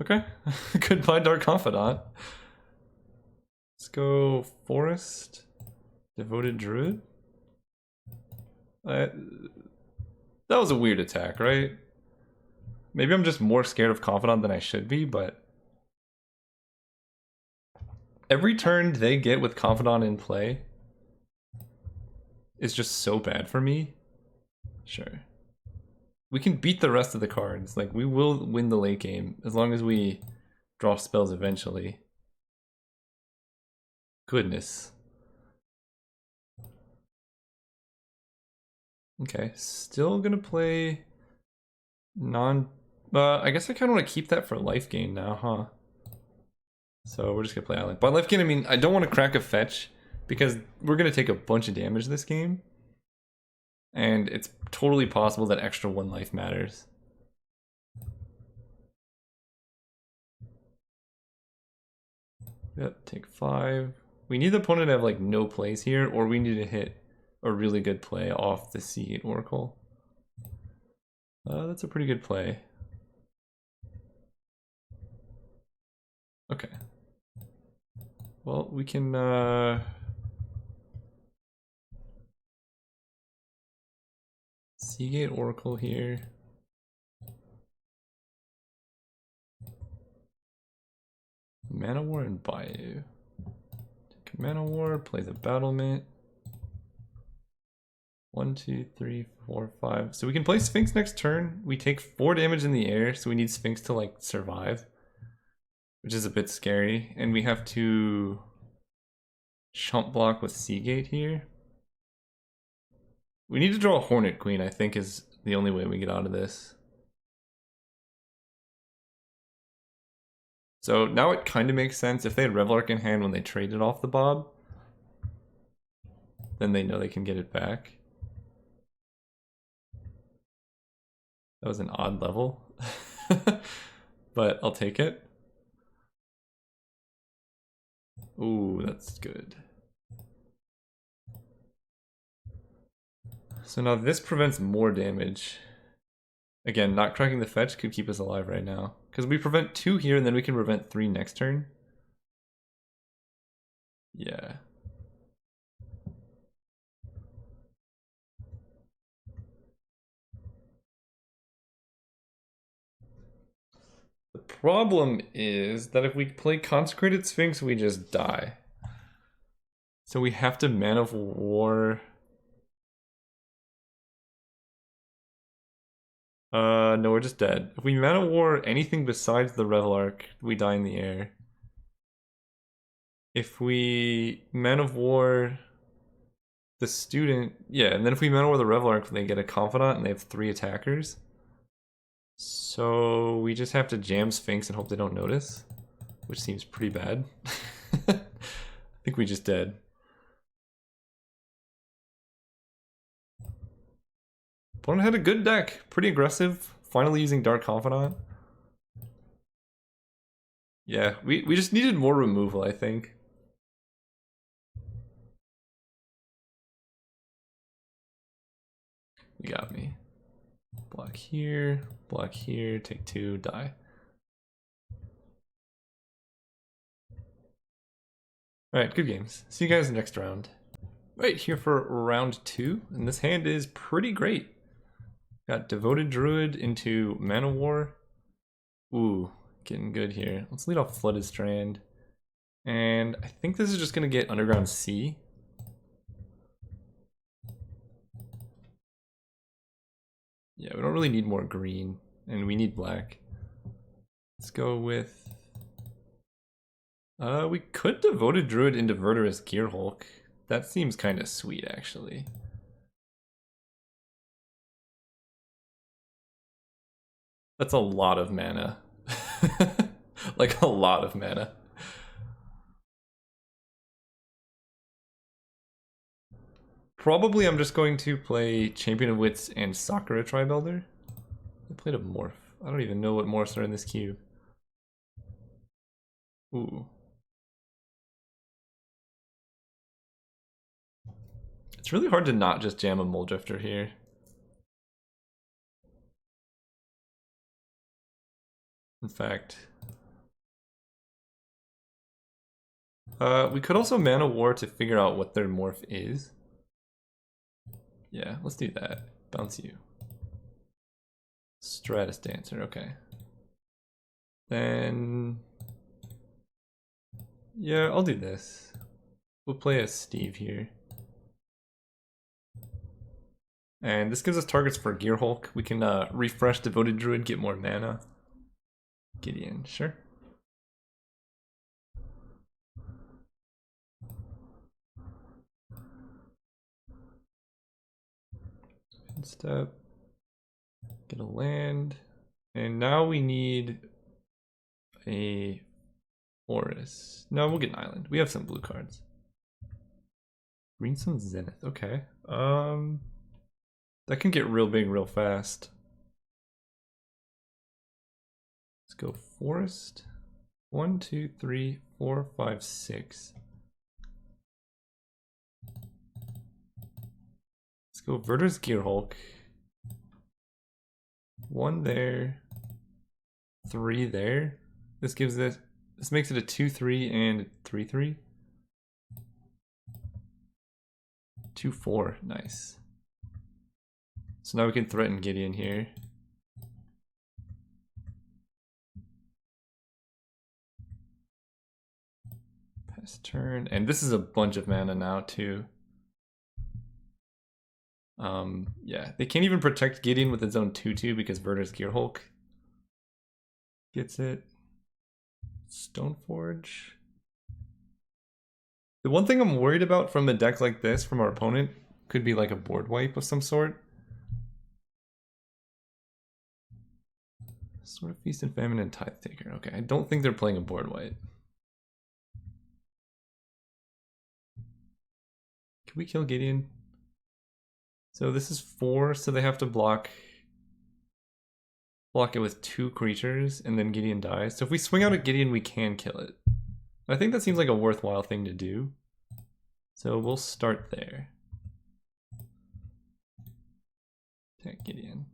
Okay, goodbye Dark Confidant. Let's go Forest, Devoted Druid. That was a weird attack, right? Maybe I'm just more scared of Confidant than I should be, but every turn they get with Confidant in play is just so bad for me. Sure. We can beat the rest of the cards. Like, we will win the late game as long as we draw spells eventually. Goodness. Okay, still gonna play non... I guess I kind of want to keep that for life gain now, huh? So we're just gonna play Island. By life gain, I mean I don't want to crack a fetch because we're gonna take a bunch of damage this game. And it's totally possible that extra 1 life matters. Yep, take 5. We need the opponent to have like no plays here, or we need to hit a really good play off the Seagate Oracle. That's a pretty good play. Okay. Well, we can Seagate Oracle here. Mana War and Bayou. Take Mana War, play the Battlement. 1, 2, 3, 4, 5. So we can play Sphinx next turn. We take 4 damage in the air, so we need Sphinx to like survive, which is a bit scary. And we have to chump block with Seagate here. We need to draw a Hornet Queen, I think, is the only way we get out of this. So now it kind of makes sense. If they had Revelark in hand when they traded off the Bob, then they know they can get it back. That was an odd level, but I'll take it. Ooh, that's good. So now this prevents more damage. Again, not cracking the fetch could keep us alive right now. Because we prevent 2 here and then we can prevent 3 next turn. Yeah. The problem is that if we play Consecrated Sphinx, we just die. So we have to Man of War. No, we're just dead. If we Man of War anything besides the Revelark, we die in the air. If we Man of War the student, yeah, and then if we Man of War the Revelark, they get a Confidant and they have 3 attackers. So we just have to jam Sphinx and hope they don't notice, which seems pretty bad. I think we just dead. Opponent had a good deck, pretty aggressive, finally using Dark Confidant. Yeah, we just needed more removal, I think. You got me. Block here, take 2, die. Alright, good games. See you guys next round. Right, here for round 2, and this hand is pretty great. Got Devoted Druid into Mana War. Ooh, getting good here. Let's lead off Flooded Strand. And I think this is just gonna get Underground Sea. Yeah, we don't really need more green, and we need black. Let's go with... we could Devoted Druid into Verdurous Gearhulk. That seems kind of sweet, actually. That's a lot of mana. Like, a lot of mana. Probably I'm just going to play Champion of Wits and Sakura Tribe Elder. I played a Morph. I don't even know what Morphs are in this cube. Ooh. It's really hard to not just jam a Mole Drifter here. In fact, we could also Mana War to figure out what their morph is. Yeah, let's do that. Bounce you. Stratus Dancer, okay. Then... yeah, I'll do this. We'll play as Steve here. And this gives us targets for Gear Hulk. We can refresh Devoted Druid, get more mana. Gideon, sure. Step. Get a land. And now we need a forest. No, we'll get an island. We have some blue cards. Greensun Zenith, okay. That can get real big real fast. Let's go forest. 1, 2, 3, 4, 5, 6. Let's go Verter's Gear Hulk. 1 there. 3 there. This gives this makes it a 2-3 and 3-3. 2-4, nice. So now we can threaten Gideon here. Pass turn, and this is a bunch of mana now too. Yeah, they can't even protect Gideon with its own 2-2 because Verter's Gear Hulk gets it. Stoneforge. The one thing I'm worried about from a deck like this from our opponent could be like a board wipe of some sort. Sort of Feast and Famine and Tithe Taker. Okay, I don't think they're playing a board wipe. Can we kill Gideon? So this is 4, so they have to block it with 2 creatures, and then Gideon dies. So if we swing out at Gideon, we can kill it. I think that seems like a worthwhile thing to do. So we'll start there. Attack Gideon.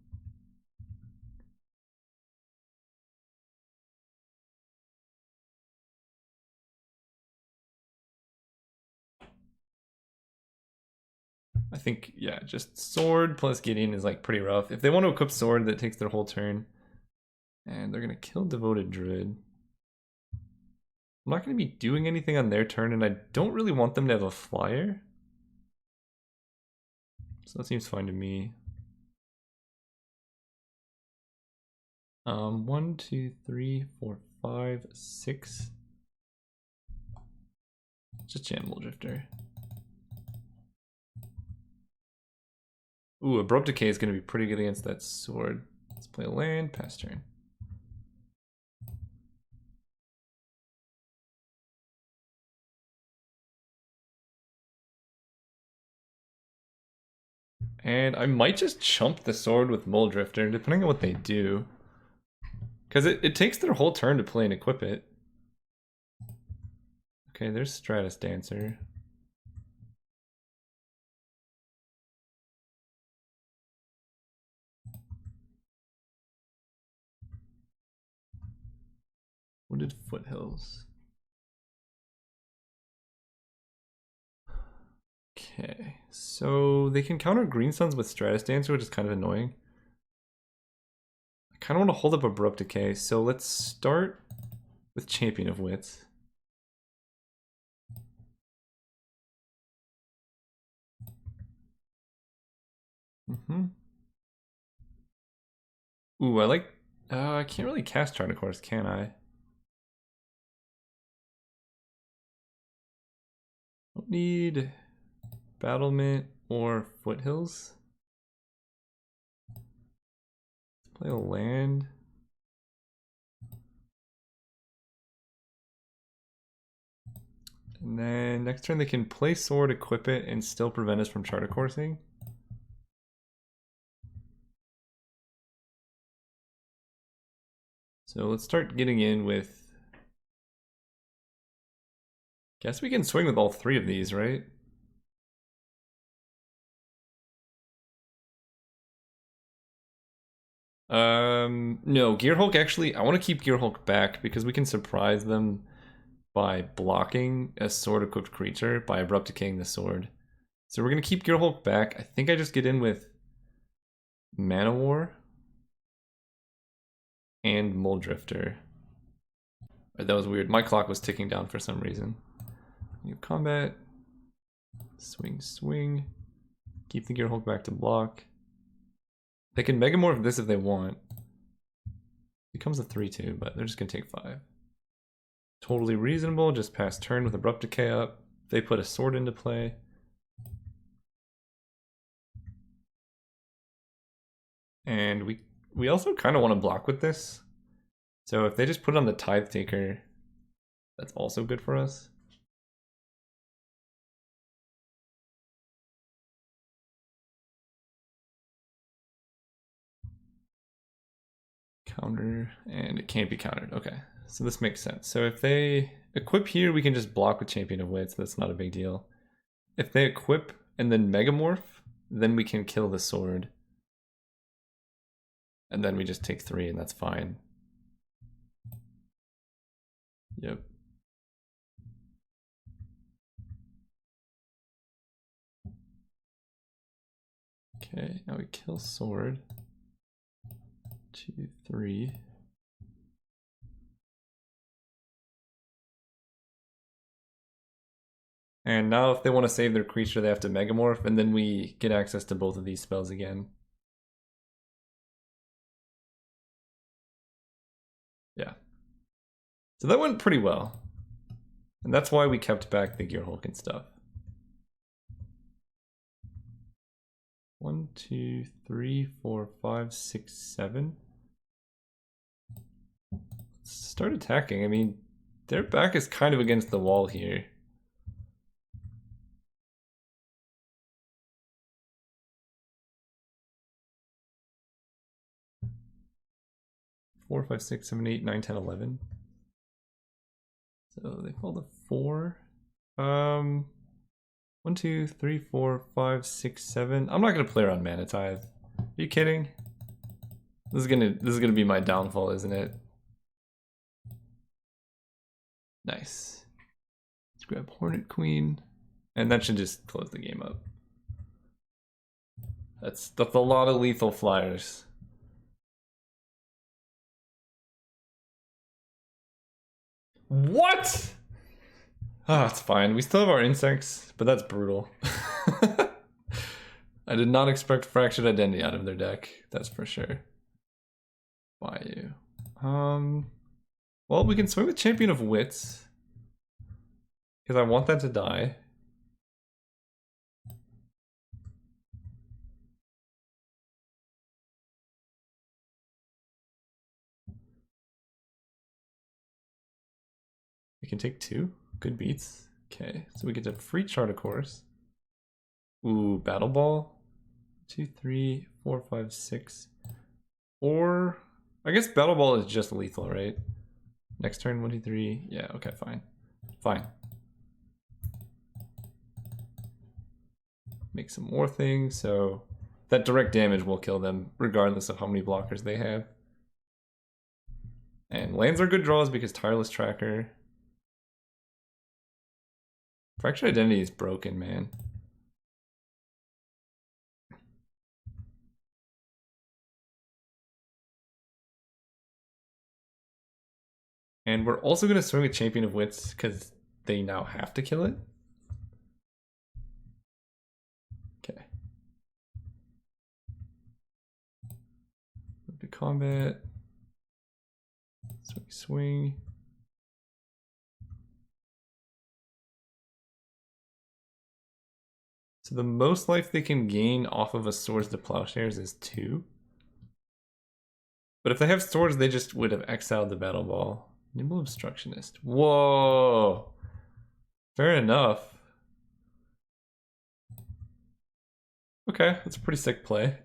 I think, yeah, just Sword plus Gideon is like pretty rough. If they want to equip Sword, that takes their whole turn. And they're going to kill Devoted Druid. I'm not going to be doing anything on their turn, and I don't really want them to have a flyer. So that seems fine to me. 1, 2, 3, 4, 5, 6. Just jam Mole Drifter. Ooh, Abrupt Decay is going to be pretty good against that sword. Let's play a land, pass turn. And I might just chump the sword with Mole Drifter, depending on what they do. Because it takes their whole turn to play and equip it. Okay, there's Stratus Dancer. Wooded Foothills. Okay, so they can counter Green Suns with Stratus Dancer, which is kind of annoying. I kind of want to hold up Abrupt Decay, so let's start with Champion of Wits. Ooh, I like... I can't really cast Chart Course, can I? Don't need Battlement or Foothills. Let's play a land. And then next turn they can play sword, equip it, and still prevent us from charter coursing. So let's start getting in with... Guess we can swing with all three of these, right? No, Gearhulk actually, I want to keep Gearhulk back because we can surprise them by blocking a sword-equipped creature by abrupt decaying the sword. So we're going to keep Gearhulk back. I think I just get in with Mana War and Muldrifter. That was weird. My clock was ticking down for some reason. New combat. Swing, swing. Keep the Gearhulk back to block. They can Megamorph this if they want. Becomes a 3-2, but they're just going to take 5. Totally reasonable. Just pass turn with Abrupt Decay up. They put a sword into play. And we also kind of want to block with this. So if they just put on the Tithe Taker, that's also good for us. Counter, and it can't be countered. Okay, so this makes sense. So if they equip here, we can just block with Champion of Wits. That's not a big deal. If they equip and then Megamorph, then we can kill the sword. And then we just take 3 and that's fine. Yep. Okay, now we kill sword. 2, 3. And now if they want to save their creature, they have to Megamorph, and then we get access to both of these spells again. Yeah. So that went pretty well. And that's why we kept back the Gearhulk and stuff. 1, 2, 3, 4, 5, 6, 7. Let's start attacking. I mean, their back is kind of against the wall here. Four, 5, 6, 7, 8, 9, 10, 11. So they fall to 4. 1, 2, 3, 4, 5, 6, 7. I'm not gonna play around Mana Tithe. Are you kidding? This is gonna be my downfall, isn't it? Nice. Let's grab Hornet Queen, and that should just close the game up. That's a lot of lethal flyers. What? Oh, it's fine. We still have our insects, but that's brutal. I did not expect Fractured Identity out of their deck, that's for sure. Bayou. Well, we can swing with Champion of Wits. Because I want that to die. We can take 2. Good beats. Okay, so we get a free chart, of course. Ooh, Battle Ball. 2, 3, 4, 5, 6. Or I guess Battle Ball is just lethal, right? Next turn, 1, 2, 3. Yeah, okay, fine. Fine. Make some more things, so that direct damage will kill them, regardless of how many blockers they have. And lands are good draws because Tireless Tracker. Fractured Identity is broken, man. And we're also going to swing with Champion of Wits because they now have to kill it. Okay. Move to combat. Swing, swing. So the most life they can gain off of a Swords to Plowshares is 2. But if they have swords, they just would have exiled the Battle Ball. Nimble Obstructionist. Whoa! Fair enough. Okay, that's a pretty sick play.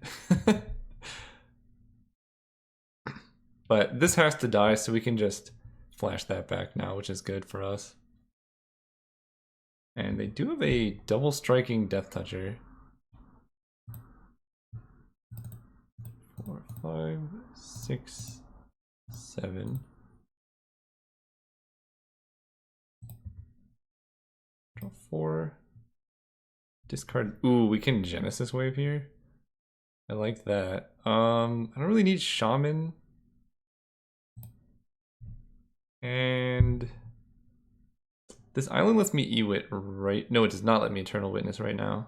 But this has to die, so we can just flash that back now, which is good for us. And they do have a double striking Death Toucher. 4, 5, 6, 7. Draw 4. Discard. Ooh, we can Genesis Wave here. I like that. I don't really need Shaman. And this island lets me Ewit right. No, it does not let me Eternal Witness right now.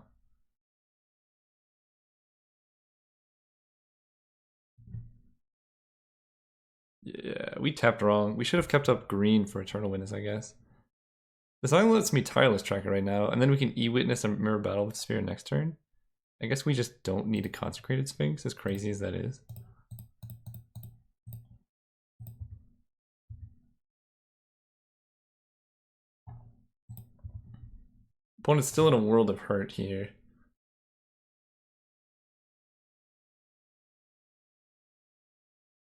Yeah, we tapped wrong. We should have kept up green for Eternal Witness, I guess. This island lets me Tireless Tracker right now, and then we can E-Witness a Mirror Battle with Sphere next turn. I guess we just don't need a Consecrated Sphinx, as crazy as that is. Opponent's still in a world of hurt here.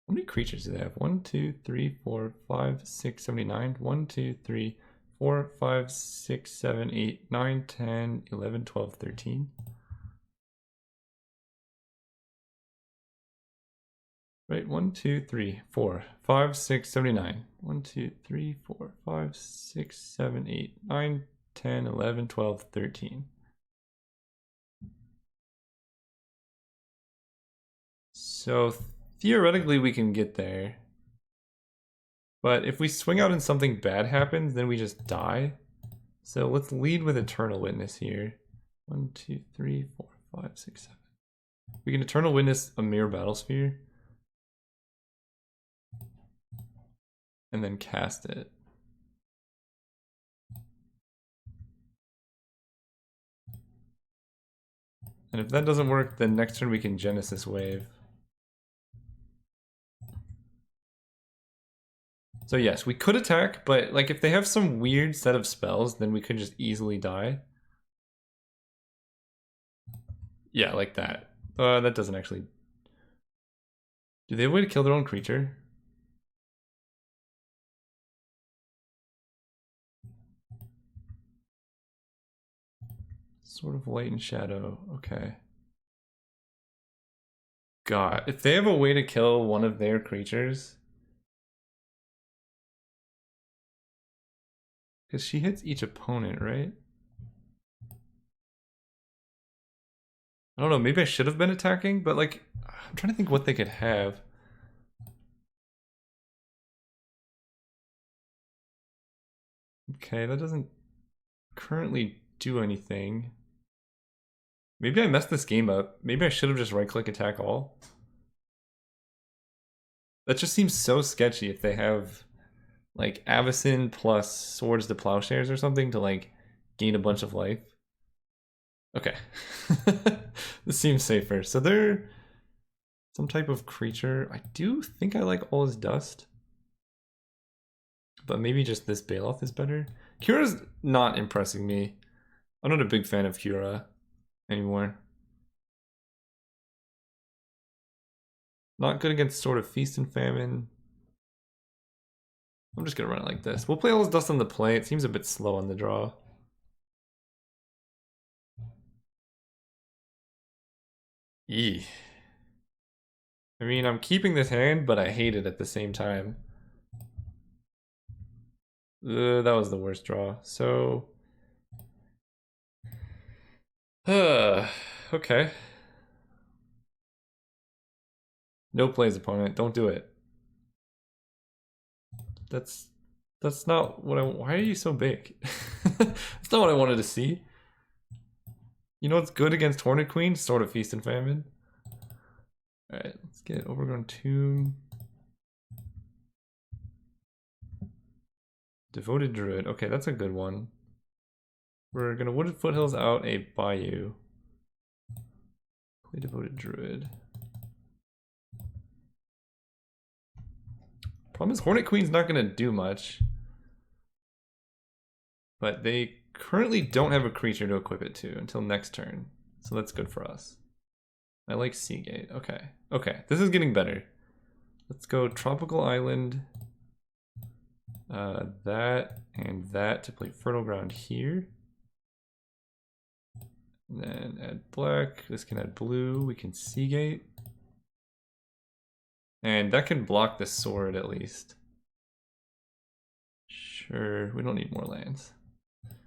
How many creatures do they have? 1, 2, 3, 4, 5, 6, 79. 1, 2, 3, 4, 5, 6, 7, 8, 9, 10, 11, 12, 13. Right, 1, 2, 3, 4, 5, 6, 79. 1, 2, 3, 4, 5, 6, 7, 8, 9, 10, 11, 12, 13. So theoretically we can get there. But if we swing out and something bad happens, then we just die. So let's lead with Eternal Witness here. 1, 2, 3, 4, 5, 6, 7. We can Eternal Witness a Mirror Battlesphere. And then cast it. And if that doesn't work, then next turn we can Genesis Wave. So yes, we could attack, but like if they have some weird set of spells, then we could just easily die. Yeah, like that. That doesn't actually... Do they have a way to kill their own creature? Sort of Light and Shadow, okay. God, if they have a way to kill one of their creatures... Because she hits each opponent, right? I don't know, maybe I should have been attacking, but like, I'm trying to think what they could have. Okay, that doesn't currently do anything. Maybe I messed this game up. Maybe I should have just right-click attack all. That just seems so sketchy if they have like Avacyn plus Swords to Plowshares or something to like gain a bunch of life. Okay. This seems safer. So they're some type of creature. I do think I like All Is Dust. But maybe just this Baloth is better. Cura's not impressing me. I'm not a big fan of Cura anymore. Not good against Sword of Feast and Famine. I'm just gonna run it like this. We'll play All Is Dust on the play. It seems a bit slow on the draw. Eee. I mean, I'm keeping this hand, but I hate it at the same time. That was the worst draw. So... okay. No plays opponent. Don't do it. That's not what I... Why are you so big? That's not what I wanted to see. You know what's good against Hornet Queen? Sword of Feast and Famine. Alright, let's get Overgrown Tomb. Devoted Druid. Okay, that's a good one. We're gonna Wooded Foothills out a Bayou. Play Devoted Druid. Problem is Hornet Queen's not gonna do much. But they currently don't have a creature to equip it to until next turn. So that's good for us. I like Seagate. Okay. Okay, this is getting better. Let's go Tropical Island. That and that to play Fertile Ground here. And then add black. This can add blue. We can Seagate. And that can block the sword at least. Sure, we don't need more lands.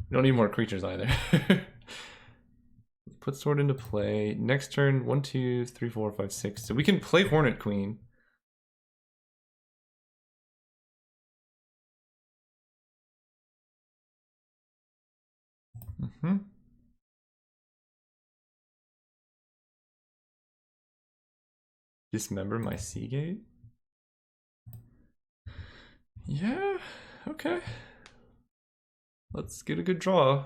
We don't need more creatures either. Put sword into play. Next turn, 1, 2, 3, 4, 5, 6. So we can play Hornet Queen. Dismember my Seagate? Yeah, okay. Let's get a good draw.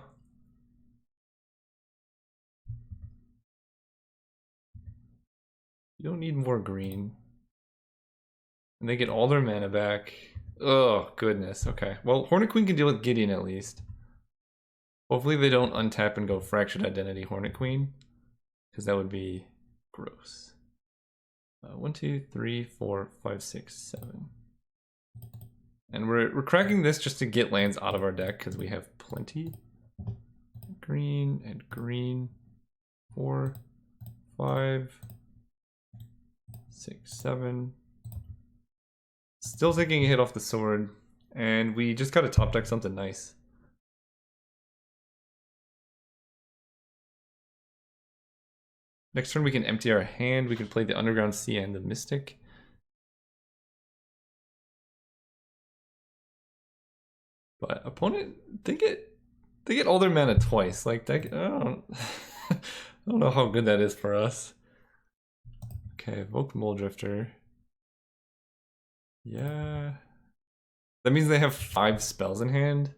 You don't need more green. And they get all their mana back. Oh, goodness. Okay. Well, Hornet Queen can deal with Gideon at least. Hopefully they don't untap and go Fractured Identity Hornet Queen. Because that would be gross. 1, 2, 3, 4, 5, 6, 7. And we're cracking this just to get lands out of our deck because we have plenty. Green and green. 4, 5, 6, 7. Still taking a hit off the sword. And we just gotta top deck something nice. Next turn we can empty our hand. We can play the Underground Sea and the Mystic. But opponent, they get all their mana twice. Like I don't, I don't know how good that is for us. Okay, Evoke Muldrifter. Yeah. That means they have 5 spells in hand.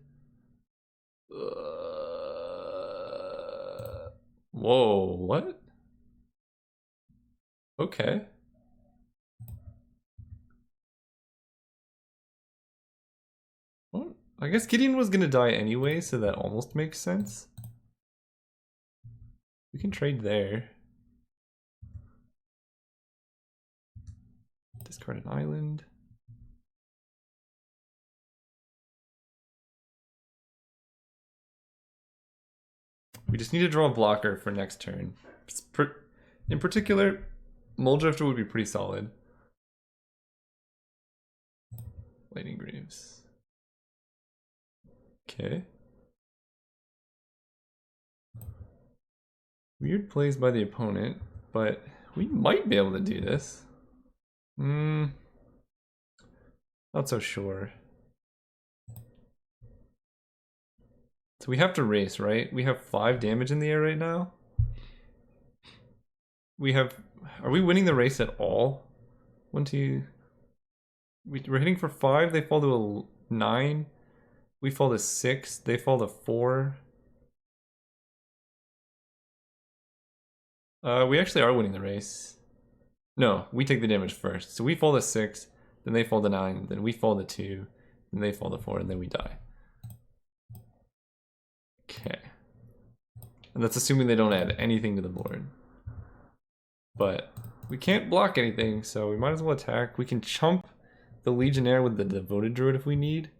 Whoa, what? Okay. Well, I guess Gideon was gonna die anyway, so that almost makes sense. We can trade there. Discard an island. We just need to draw a blocker for next turn. In particular, Muldrifter would be pretty solid. Lightning Greaves. Okay. Weird plays by the opponent, but we might be able to do this. Not so sure. So we have to race, right? We have 5 damage in the air right now. We have... Are we winning the race at all? 1, 2... We're hitting for 5, they fall to a 9. We fall to 6, they fall to 4. We actually are winning the race. No, we take the damage first. So we fall to 6, then they fall to 9, then we fall to 2, then they fall to 4, and then we die. Okay. And that's assuming they don't add anything to the board. But we can't block anything, so we might as well attack. We can chump the Legionnaire with the Devoted Druid if we need.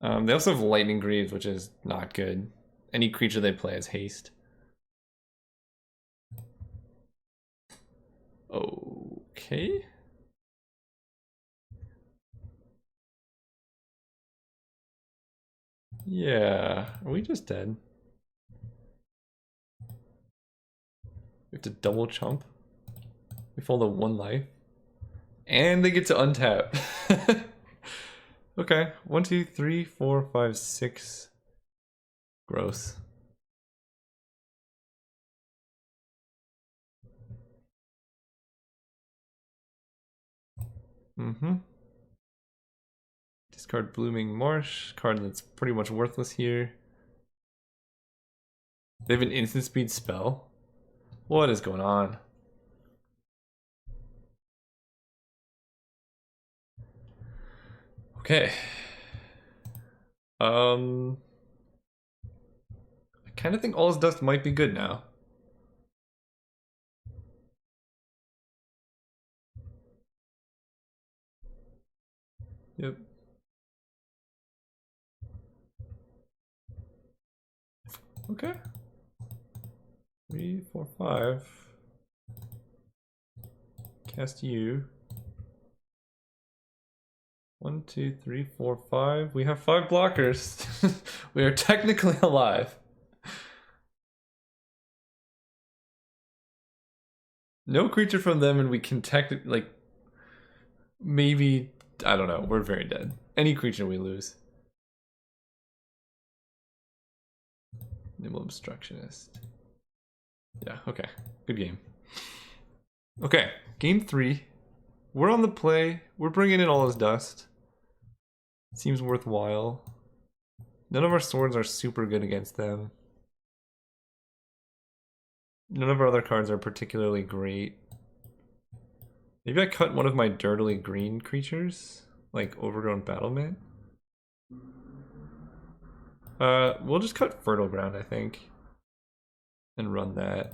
They also have Lightning Greaves, which is not good. Any creature they play has haste. Okay. Yeah, are we just dead? We have to double chump. We fall to 1 life. And they get to untap. Okay, 1, 2, 3, 4, 5, 6. Gross. Discard Blooming Marsh, card that's pretty much worthless here. They have an instant speed spell. What is going on? Okay. kind of think All is Dust might be good now. Yep. Okay. 3, 4, 5. Cast you. 1, 2, 3, 4, 5. We have 5 blockers. We are technically alive. No creature from them, and we can technically, like, maybe, I don't know, we're very dead. Any creature we lose. Nimble Obstructionist. Yeah, okay. Good game. Okay, game 3. We're on the play. We're bringing in All is Dust. Seems worthwhile. None of our swords are super good against them. None of our other cards are particularly great. Maybe I cut one of my dirtily green creatures, like Overgrown Battlement. We'll just cut Fertile Ground, I think, and run that.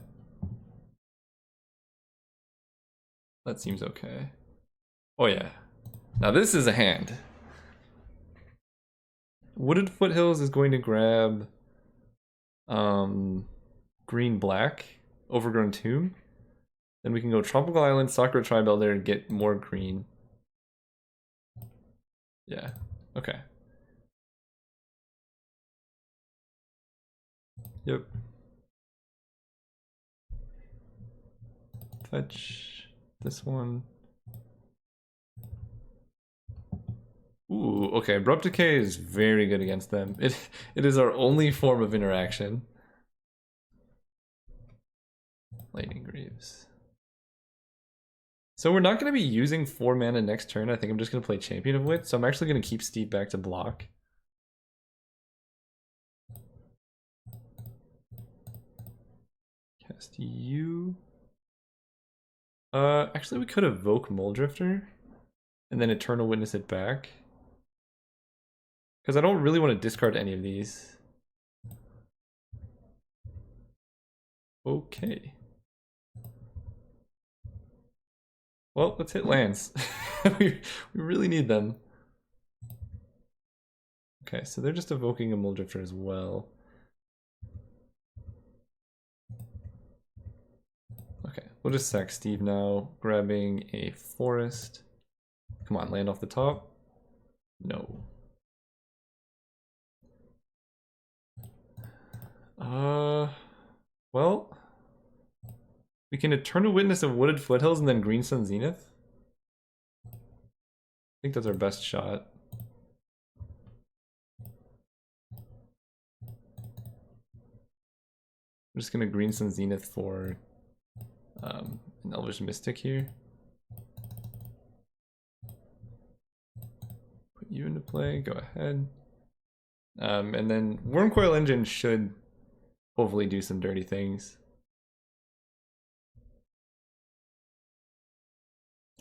That seems okay. Oh yeah. Now this is a hand. Wooded Foothills is going to grab green black, Overgrown Tomb. Then we can go Tropical Island, Sakura Tribe Elder, and get more green. Yeah, okay. Yep. Touch this one. Ooh, okay, Abrupt Decay is very good against them. It is our only form of interaction. Lightning Greaves. So we're not going to be using 4 mana next turn. I think I'm just going to play Champion of Wit. So I'm actually going to keep Steve back to block. Cast you. Actually we could evoke Muldrifter and then Eternal Witness it back. Because I don't really want to discard any of these. Okay. Well, let's hit lands. we really need them. Okay, so they're just evoking a Muldrifter as well. Okay, we'll just sack Steve now, grabbing a forest. Come on, land off the top. No. Well, we can Eternal Witness of Wooded Foothills and then Green Sun Zenith. I think that's our best shot. I'm just gonna Green Sun Zenith for an Elvish Mystic here. Put you into play, go ahead. And then Wormcoil Engine should hopefully do some dirty things.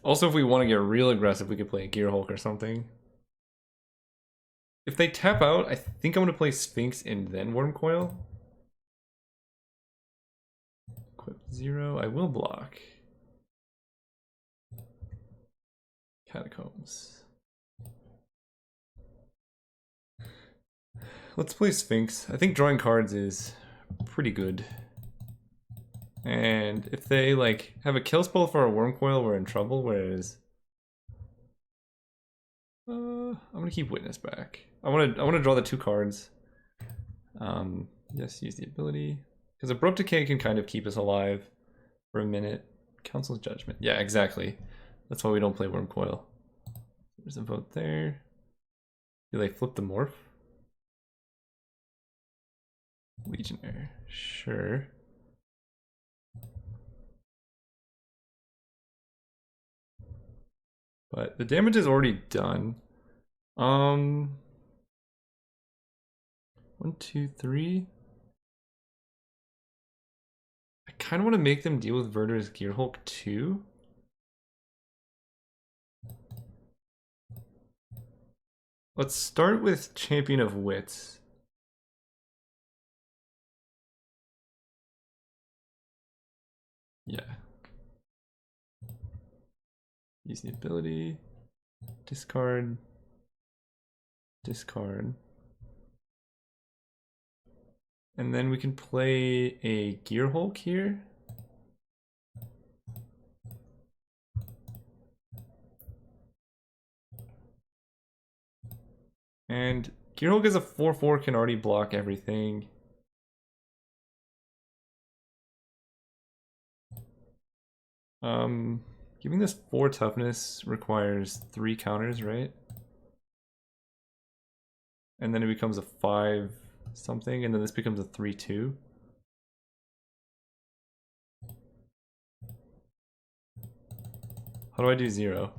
Also, if we want to get real aggressive, we could play a Gear Hulk or something. If they tap out, I think I'm going to play Sphinx and then Wormcoil. Equip 0. I will block. Catacombs. Let's play Sphinx. I think drawing cards is pretty good. And if they like have a kill spell for a Wormcoil, we're in trouble, whereas I'm gonna keep Witness back. I wanna draw the 2 cards. Yes, use the ability. Because Abrupt Decay can kind of keep us alive for a minute. Council's Judgment. Yeah, exactly. That's why we don't play Wormcoil. There's a vote there. Do they flip the morph? Legionnaire. Sure. But the damage is already done. 1, 2, 3. I kind of want to make them deal with Verder's Gear Hulk too. Let's start with Champion of Wits. Yeah. Use the ability. Discard. Discard. And then we can play a Gearhulk here. And Gearhulk is a 4/4, can already block everything. Giving this 4 toughness requires 3 counters, right? And then it becomes a 5 something, and then this becomes a 3/2. How do I do 0?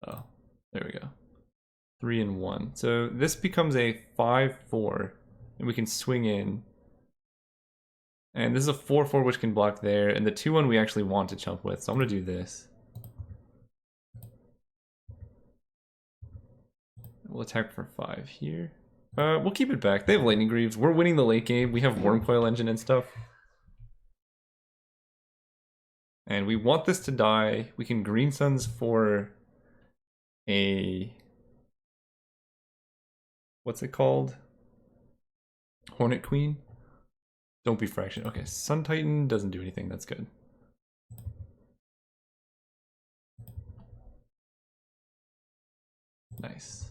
Oh, there we go. 3 and 1. So this becomes a 5/4, and we can swing in. And this is a 4/4 which can block there, and the 2/1 we actually want to chump with, so I'm gonna do this. We'll attack for 5 here. We'll keep it back. They have Lightning Greaves. We're winning the late game. We have Wormcoil Engine and stuff. And we want this to die. We can Green Suns for a... what's it called? Hornet Queen? Don't be Fraction. Okay, Sun Titan doesn't do anything. That's good. Nice.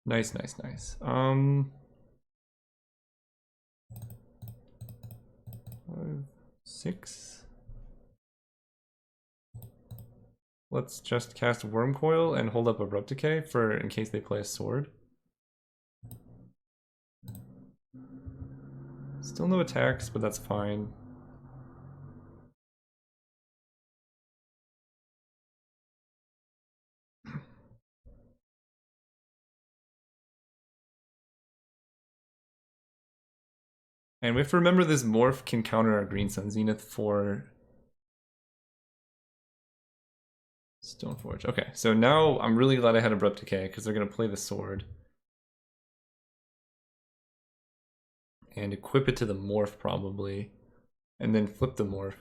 Nice, nice, nice. 5, 6. Let's just cast Wormcoil and hold up Abrupt Decay for in case they play a sword. Still no attacks, but that's fine. And we have to remember this Morph can counter our Green Sun Zenith for Stoneforge. Okay, so now I'm really glad I had Abrupt Decay because they're going to play the sword. And equip it to the Morph probably. And then flip the Morph.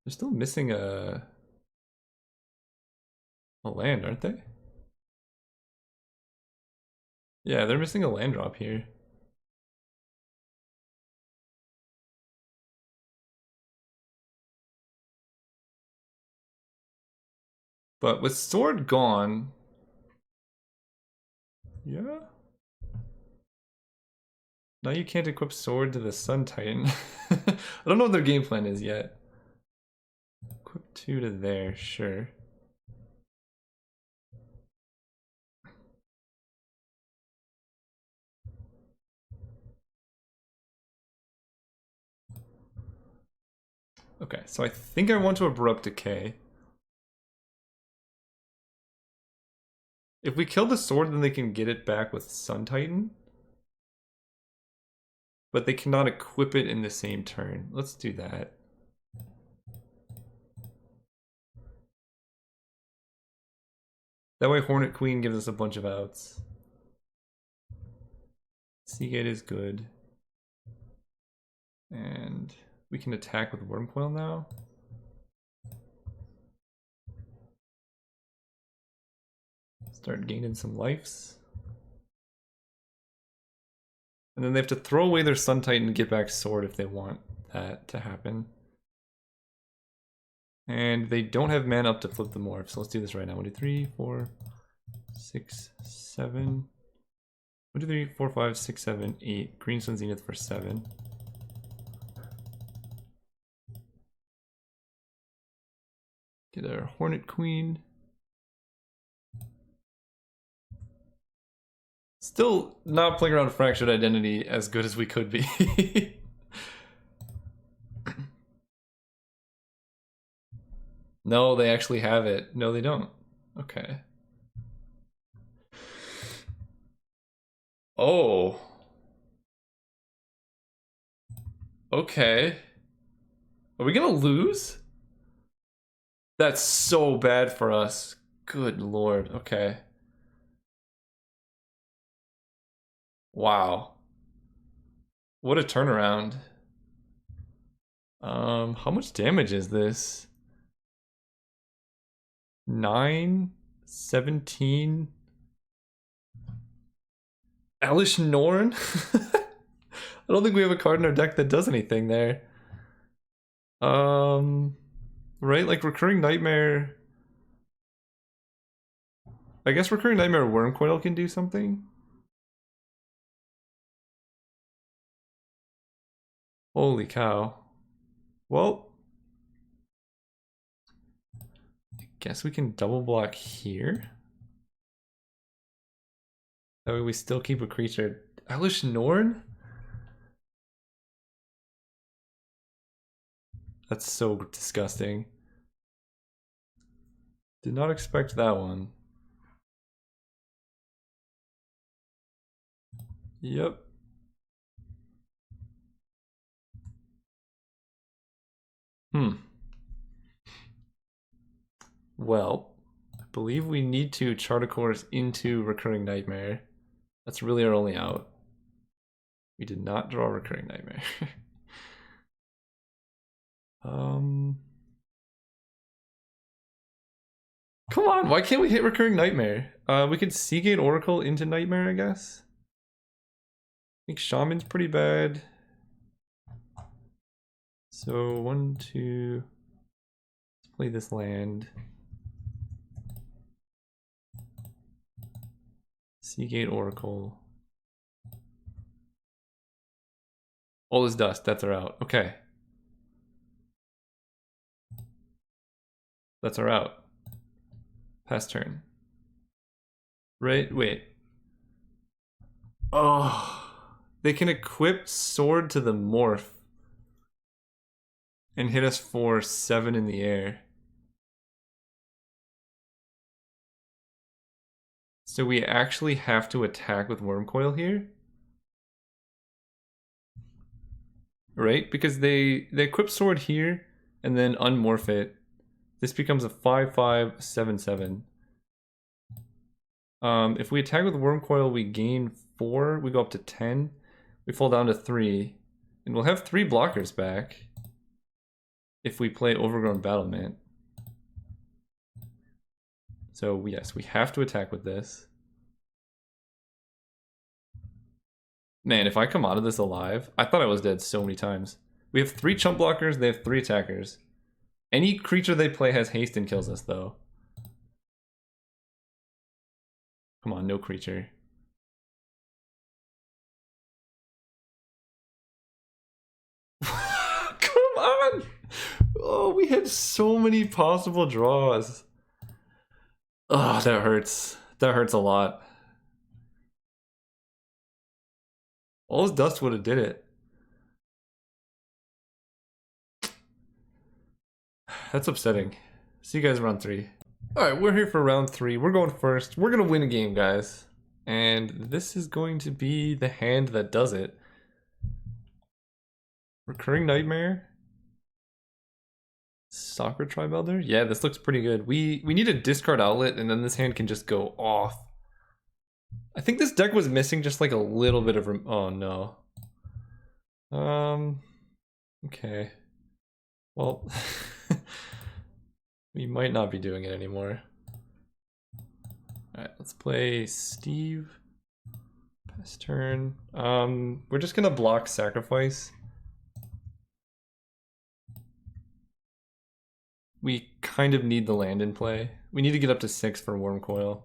They're still missing a land, aren't they? Yeah, they're missing a land drop here. But with sword gone... yeah? Now you can't equip sword to the Sun Titan. I don't know what their game plan is yet. Equip 2 to there, sure. Okay, so I think I want to Abrupt Decay. If we kill the sword, then they can get it back with Sun Titan. But they cannot equip it in the same turn. Let's do that. That way Hornet Queen gives us a bunch of outs. Seagate is good. And we can attack with Wormcoil now. Start gaining some lives. And then they have to throw away their Sun Titan and get back Sword if they want that to happen. And they don't have mana up to flip the Morph, so let's do this right now. 1, 2, 3, 4, 6, 7. 1, 2, 3, 4, 5, 6, 7, 8. Green Sun Zenith for 7. Get our Hornet Queen. Still not playing around Fractured Identity as good as we could be. No, they actually have it. No, they don't. Okay. Oh. Okay. Are we gonna lose? That's so bad for us. Good lord. Okay. Wow. What a turnaround. How much damage is this? 9, 17. Elish Norn? I don't think we have a card in our deck that does anything there. Um, right? Like Recurring Nightmare. I guess Recurring Nightmare Wormcoil can do something. Holy cow. Well, I guess we can double block here. That way we still keep a creature. Elish Norn? That's so disgusting. Did not expect that one. Yep. Well, I believe we need to chart a course into Recurring Nightmare. That's really our only out. We did not draw Recurring Nightmare. Come on, why can't we hit Recurring Nightmare? We could Seagate Oracle into Nightmare, I guess. I think Shaman's pretty bad. So 1, 2. Let's play this land. Seagate Oracle. All is dust, that's our out. Okay. That's our out. Pass turn. Right, wait. Oh, they can equip Sword to the Morph and hit us for 7 in the air. So we actually have to attack with Wormcoil here? Right? Because they equip Sword here and then unmorph it. This becomes a 5/5 7/7. If we attack with Wormcoil, we gain 4. We go up to 10. We fall down to 3. And we'll have 3 blockers back if we play Overgrown Battlement. So yes, we have to attack with this. Man, if I come out of this alive, I thought I was dead so many times. We have 3 chump blockers, they have 3 attackers. Any creature they play has haste and kills us, though. Come on, no creature. Come on! Oh, we had so many possible draws. Oh, that hurts. That hurts a lot. All his dust would have did it. That's upsetting. See you guys round 3. Alright, we're here for round 3. We're going first. We're gonna win a game, guys. And this is going to be the hand that does it. Recurring Nightmare. Soccer Tribelder? Yeah, this looks pretty good. We need a discard outlet, and then this hand can just go off. I think this deck was missing just like a little bit of... Oh, no. Okay. Well, we might not be doing it anymore. Alright, let's play Steve. Pass turn. We're just gonna block Sacrifice. We kind of need the land in play. We need to get up to 6 for Wormcoil.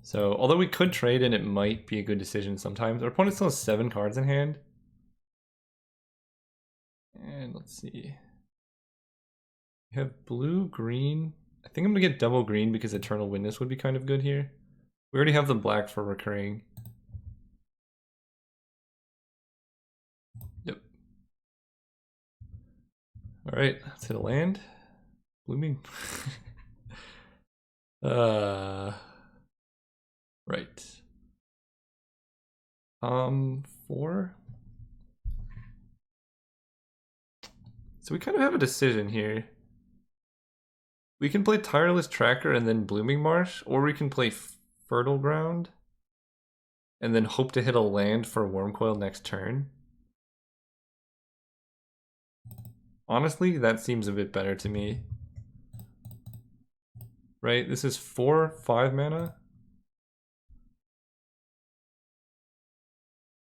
So, although we could trade and it might be a good decision sometimes, our opponent still has 7 cards in hand. And let's see. We have blue, green. I think I'm gonna get double green because Eternal Witness would be kind of good here. We already have the black for recurring. Yep. Alright, let's hit a land. Blooming. Right. 4. So we kind of have a decision here. We can play Tireless Tracker and then Blooming Marsh, or we can play Fertile Ground and then hope to hit a land for Wormcoil next turn. Honestly, that seems a bit better to me. Right? This is 4/5 mana.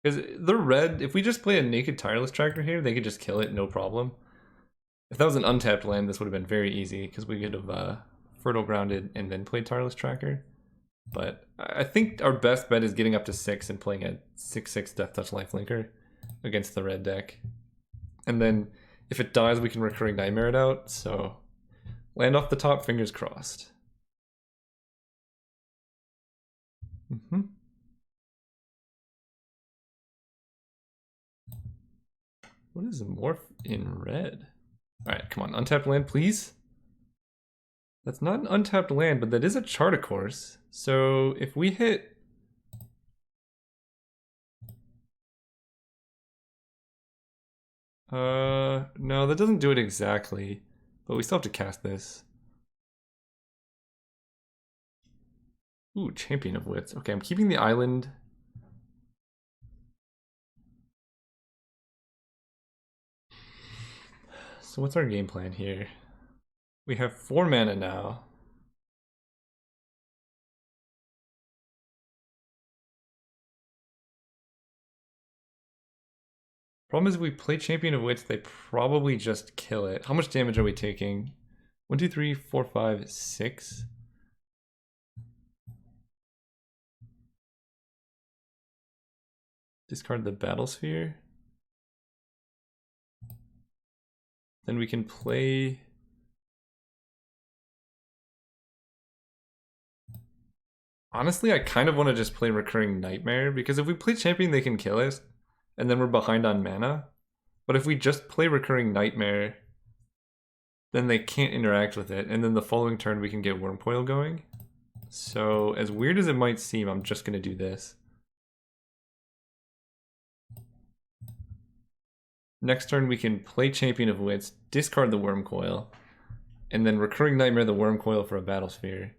Because they're red. If we just play a naked Tireless Tracker here, they could just kill it, no problem. If that was an untapped land, this would have been very easy, because we could have Fertile Grounded and then played Tireless Tracker. But I think our best bet is getting up to 6 and playing a 6/6 Death Touch Lifelinker against the red deck. And then if it dies, we can Recurring Nightmare it out, so land off the top, fingers crossed. What is Morph in red? Alright, come on, untapped land, please. That's not an untapped land, but that is a Chart Course. So if we hit... no, that doesn't do it exactly. But we still have to cast this. Ooh, Champion of Wits. Okay, I'm keeping the island. So what's our game plan here? We have 4 mana now. Problem is, if we play Champion of Wits, they probably just kill it. How much damage are we taking? 1, 2, 3, 4, 5, 6. Discard the Battle Sphere. Then we can play... Honestly, I kind of want to just play Recurring Nightmare, because if we play Champion, they can kill us, and then we're behind on mana. But if we just play Recurring Nightmare, then they can't interact with it, and then the following turn we can get Wormcoil going. So, as weird as it might seem, I'm just going to do this. Next turn we can play Champion of Wits, discard the Wormcoil, and then Recurring Nightmare the Wormcoil for a Battle Sphere.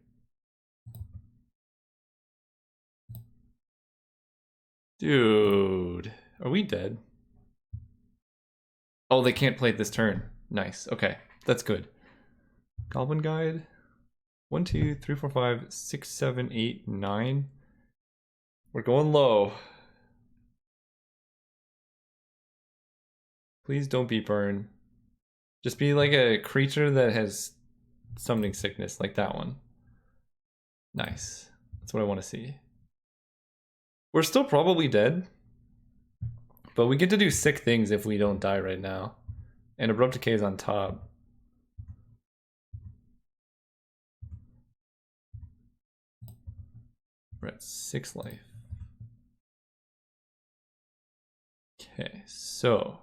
Dude, are we dead? Oh, they can't play it this turn. Nice, okay, that's good. Goblin Guide. 1, 2, 3, 4, 5, 6, 7, 8, 9. We're going low. Please don't be burn. Just be like a creature that has summoning sickness, like that one. Nice. That's what I want to see. We're still probably dead, but we get to do sick things if we don't die right now. And Abrupt Decay is on top. We're at 6 life. Okay, so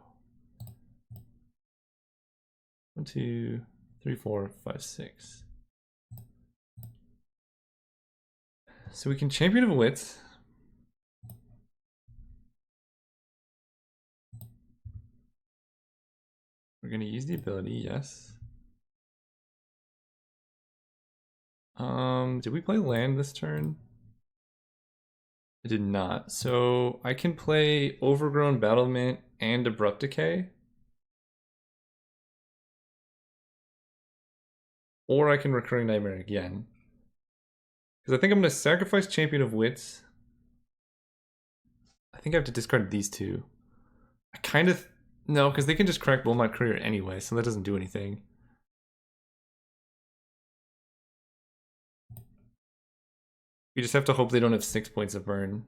1, 2, 3, 4, 5, 6. So we can Champion of Wits. We're gonna use the ability, yes. Did we play land this turn? I did not. So I can play Overgrown Battlement and Abrupt Decay. Or I can Recurring Nightmare again. Because I think I'm going to sacrifice Champion of Wits. I think I have to discard these two. I kind of... No, because they can just crack Wilmot Courier anyway, so that doesn't do anything. We just have to hope they don't have 6 points of burn.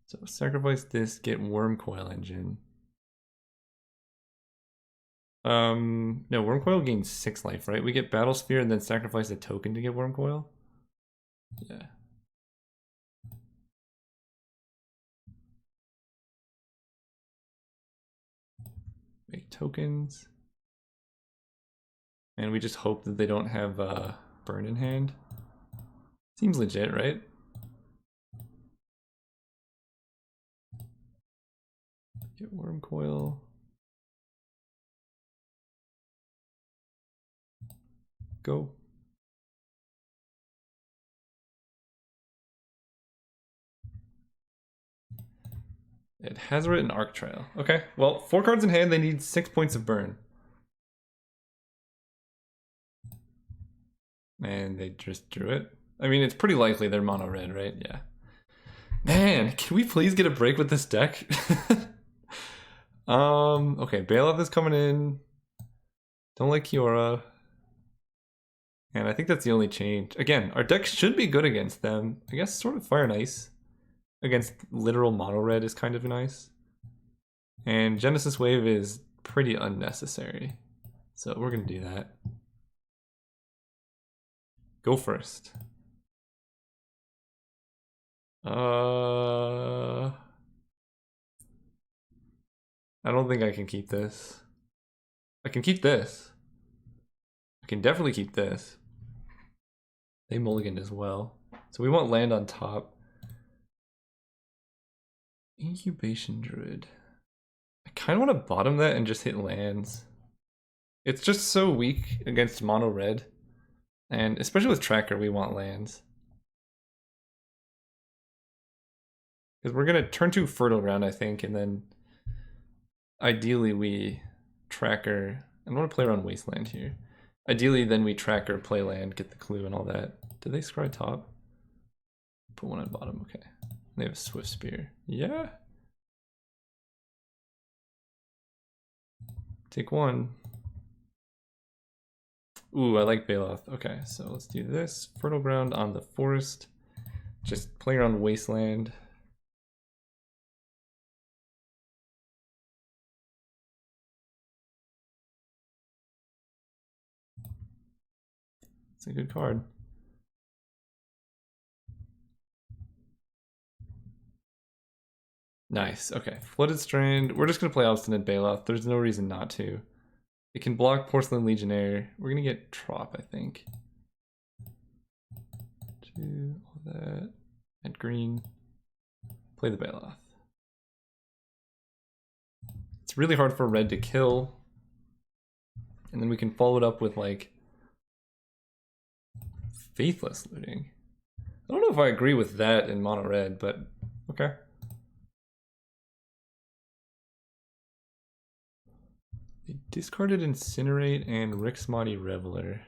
So sacrifice this, get Wormcoil Engine. No, Wormcoil gains 6 life, right? We get Battle Sphere and then sacrifice a token to get Wormcoil? Yeah. Make tokens. And we just hope that they don't have burn in hand. Seems legit, right? Get Wormcoil. Go. It has written Arc Trail. Okay, well, 4 cards in hand, they need 6 points of burn. And they just drew it. I mean, it's pretty likely they're mono red, right? Yeah. Man, can we please get a break with this deck? Okay, Bailoff is coming in. Don't like Kiora. And I think that's the only change. Again, our deck should be good against them. I guess sort of Fire and Ice against literal mono red is kind of nice. And Genesis Wave is pretty unnecessary. So we're gonna do that. Go first. I don't think I can keep this. I can keep this. I can definitely keep this. They mulliganed as well. So we want land on top. Incubation Druid. I kind of want to bottom that and just hit lands. It's just so weak against mono red. And especially with Tracker, we want lands. Because we're going to turn 2 Fertile Ground, I think, and then ideally we Tracker. I want to play around Wasteland here. Ideally, then we Tracker, play land, get the clue and all that. Did they scry top? Put one on bottom, okay. They have a Swift Spear. Yeah. Take 1. Ooh, I like Bailoff. Okay, so let's do this. Fertile Ground on the Forest. Just play around Wasteland. It's a good card. Nice, okay. Flooded Strand. We're just gonna play Obstinate Bailoff. There's no reason not to. It can block Porcelain Legionnaire. We're gonna get Trop, I think. 2, all that. And green. Play the Bailoff. It's really hard for red to kill. And then we can follow it up with like Faithless Looting. I don't know if I agree with that in mono red, but okay. They discarded Incinerate and Rixmati Reveler.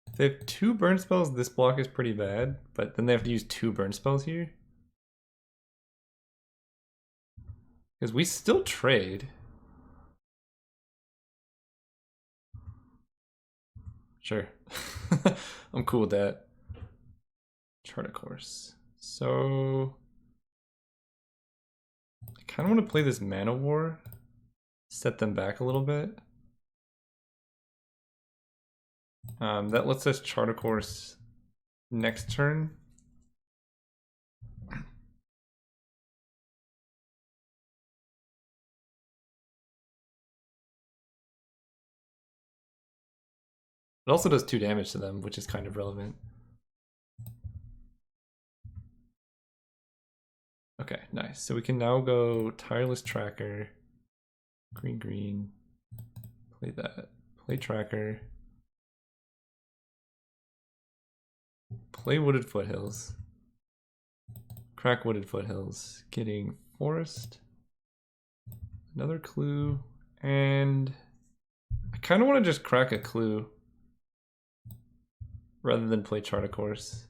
If they have 2 burn spells, this block is pretty bad, but then they have to use 2 burn spells here. Because we still trade. Sure. I'm cool with that. Chart a course. So I kind of want to play this Mana War. Set them back a little bit. That lets us chart a course next turn. It also does 2 damage to them, which is kind of relevant. Okay, nice. So we can now go Tireless Tracker, green, green, play that, play Tracker, play Wooded Foothills, crack Wooded Foothills, getting Forest, another clue, and I kind of want to just crack a clue rather than play Chart a Course.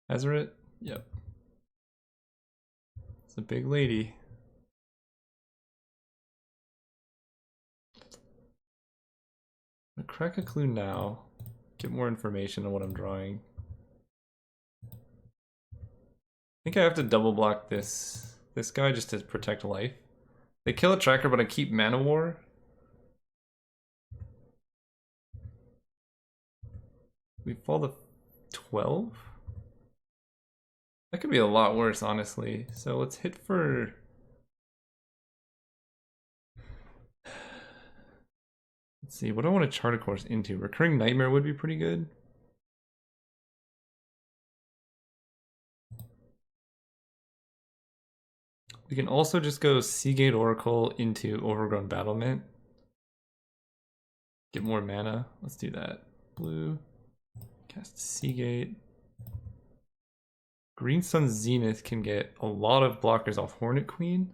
Hazaret? Yep. It's a big lady. I'm gonna crack a clue now. Get more information on what I'm drawing. I think I have to double block this guy just to protect life. They kill a tracker, but I keep Mana War. We fall to 12? That could be a lot worse, honestly. So let's hit for... Let's see, what do I want to chart a course into? Recurring Nightmare would be pretty good. We can also just go Seagate Oracle into Overgrown Battlement. Get more mana. Let's do that. Blue. Cast Seagate. Green Sun Zenith can get a lot of blockers off Hornet Queen.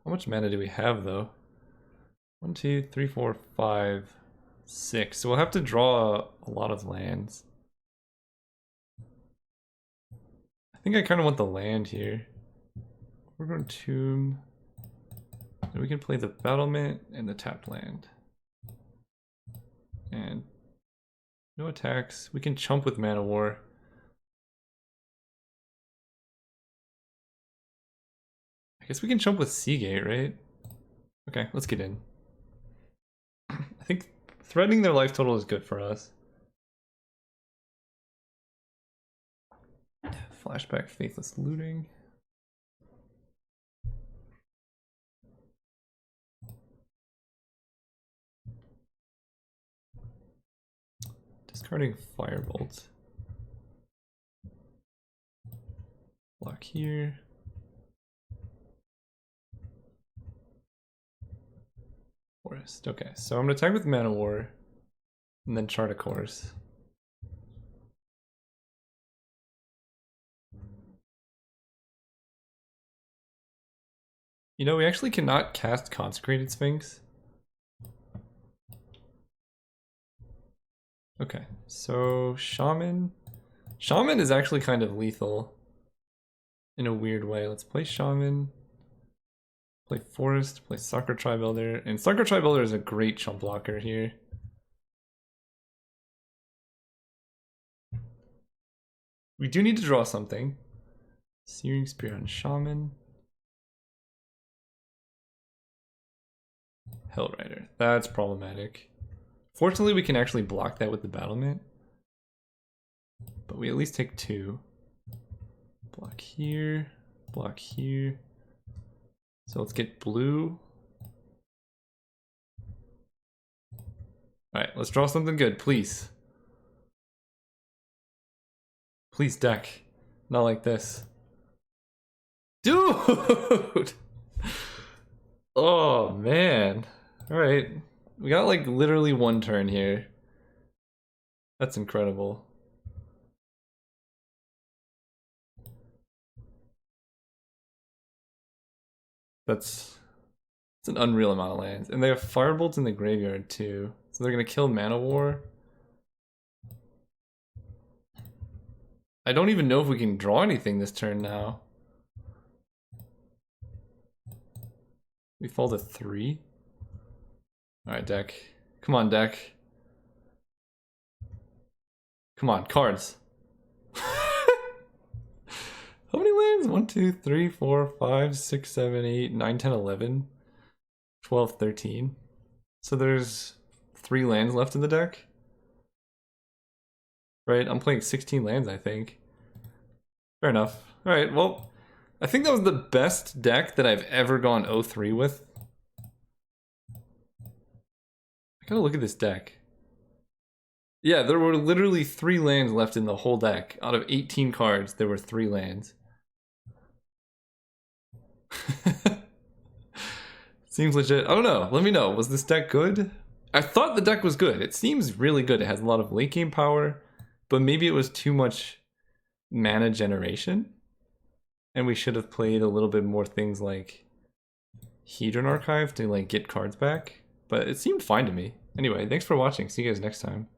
How much mana do we have though? 1, 2, 3, 4, 5, 6. So we'll have to draw a lot of lands. I think I kind of want the land here. We're going to Tomb. And we can play the Battlement and the tapped land. And no attacks. We can chump with Mana War. I guess we can chump with Seagate, right? Okay, let's get in. I think threatening their life total is good for us. Flashback Faithless Looting. Discarding Firebolt. Block here. Forest. Okay, so I'm gonna attack with Mana War and then chart a course. You know, we actually cannot cast Consecrated Sphinx. Okay, so Shaman. Shaman is actually kind of lethal in a weird way. Let's play Shaman. Play Forest, play Soccer Tribuilder. And Soccer Tribuilder is a great chump blocker here. We do need to draw something. Searing Spear on Shaman. Hellrider. That's problematic. Fortunately, we can actually block that with the Battlement. But we at least take 2. Block here. Block here. So let's get blue. Alright, let's draw something good, please. Please, deck. Not like this. Dude! Oh, man. Alright. We got like literally 1 turn here. That's incredible. It's an unreal amount of lands. And they have Firebolts in the graveyard too. So they're gonna kill Mana War. I don't even know if we can draw anything this turn now. We fall to 3. Alright, deck. Come on, deck. Come on, cards. How many lands? 1, 2, 3, 4, 5, 6, 7, 8, 9, 10, 11, 12, 13. So there's 3 lands left in the deck. Right, I'm playing 16 lands, I think. Fair enough. Alright, well, I think that was the best deck that I've ever gone 0-3 with. I gotta look at this deck. Yeah, there were literally 3 lands left in the whole deck. Out of 18 cards, there were 3 lands. Seems legit. I don't know. Let me know. Was this deck good? I thought the deck was good. It seems really good. It has a lot of late game power, but maybe it was too much mana generation. And we should have played a little bit more things like Hedron Archive to like get cards back. But it seemed fine to me. Anyway, thanks for watching. See you guys next time.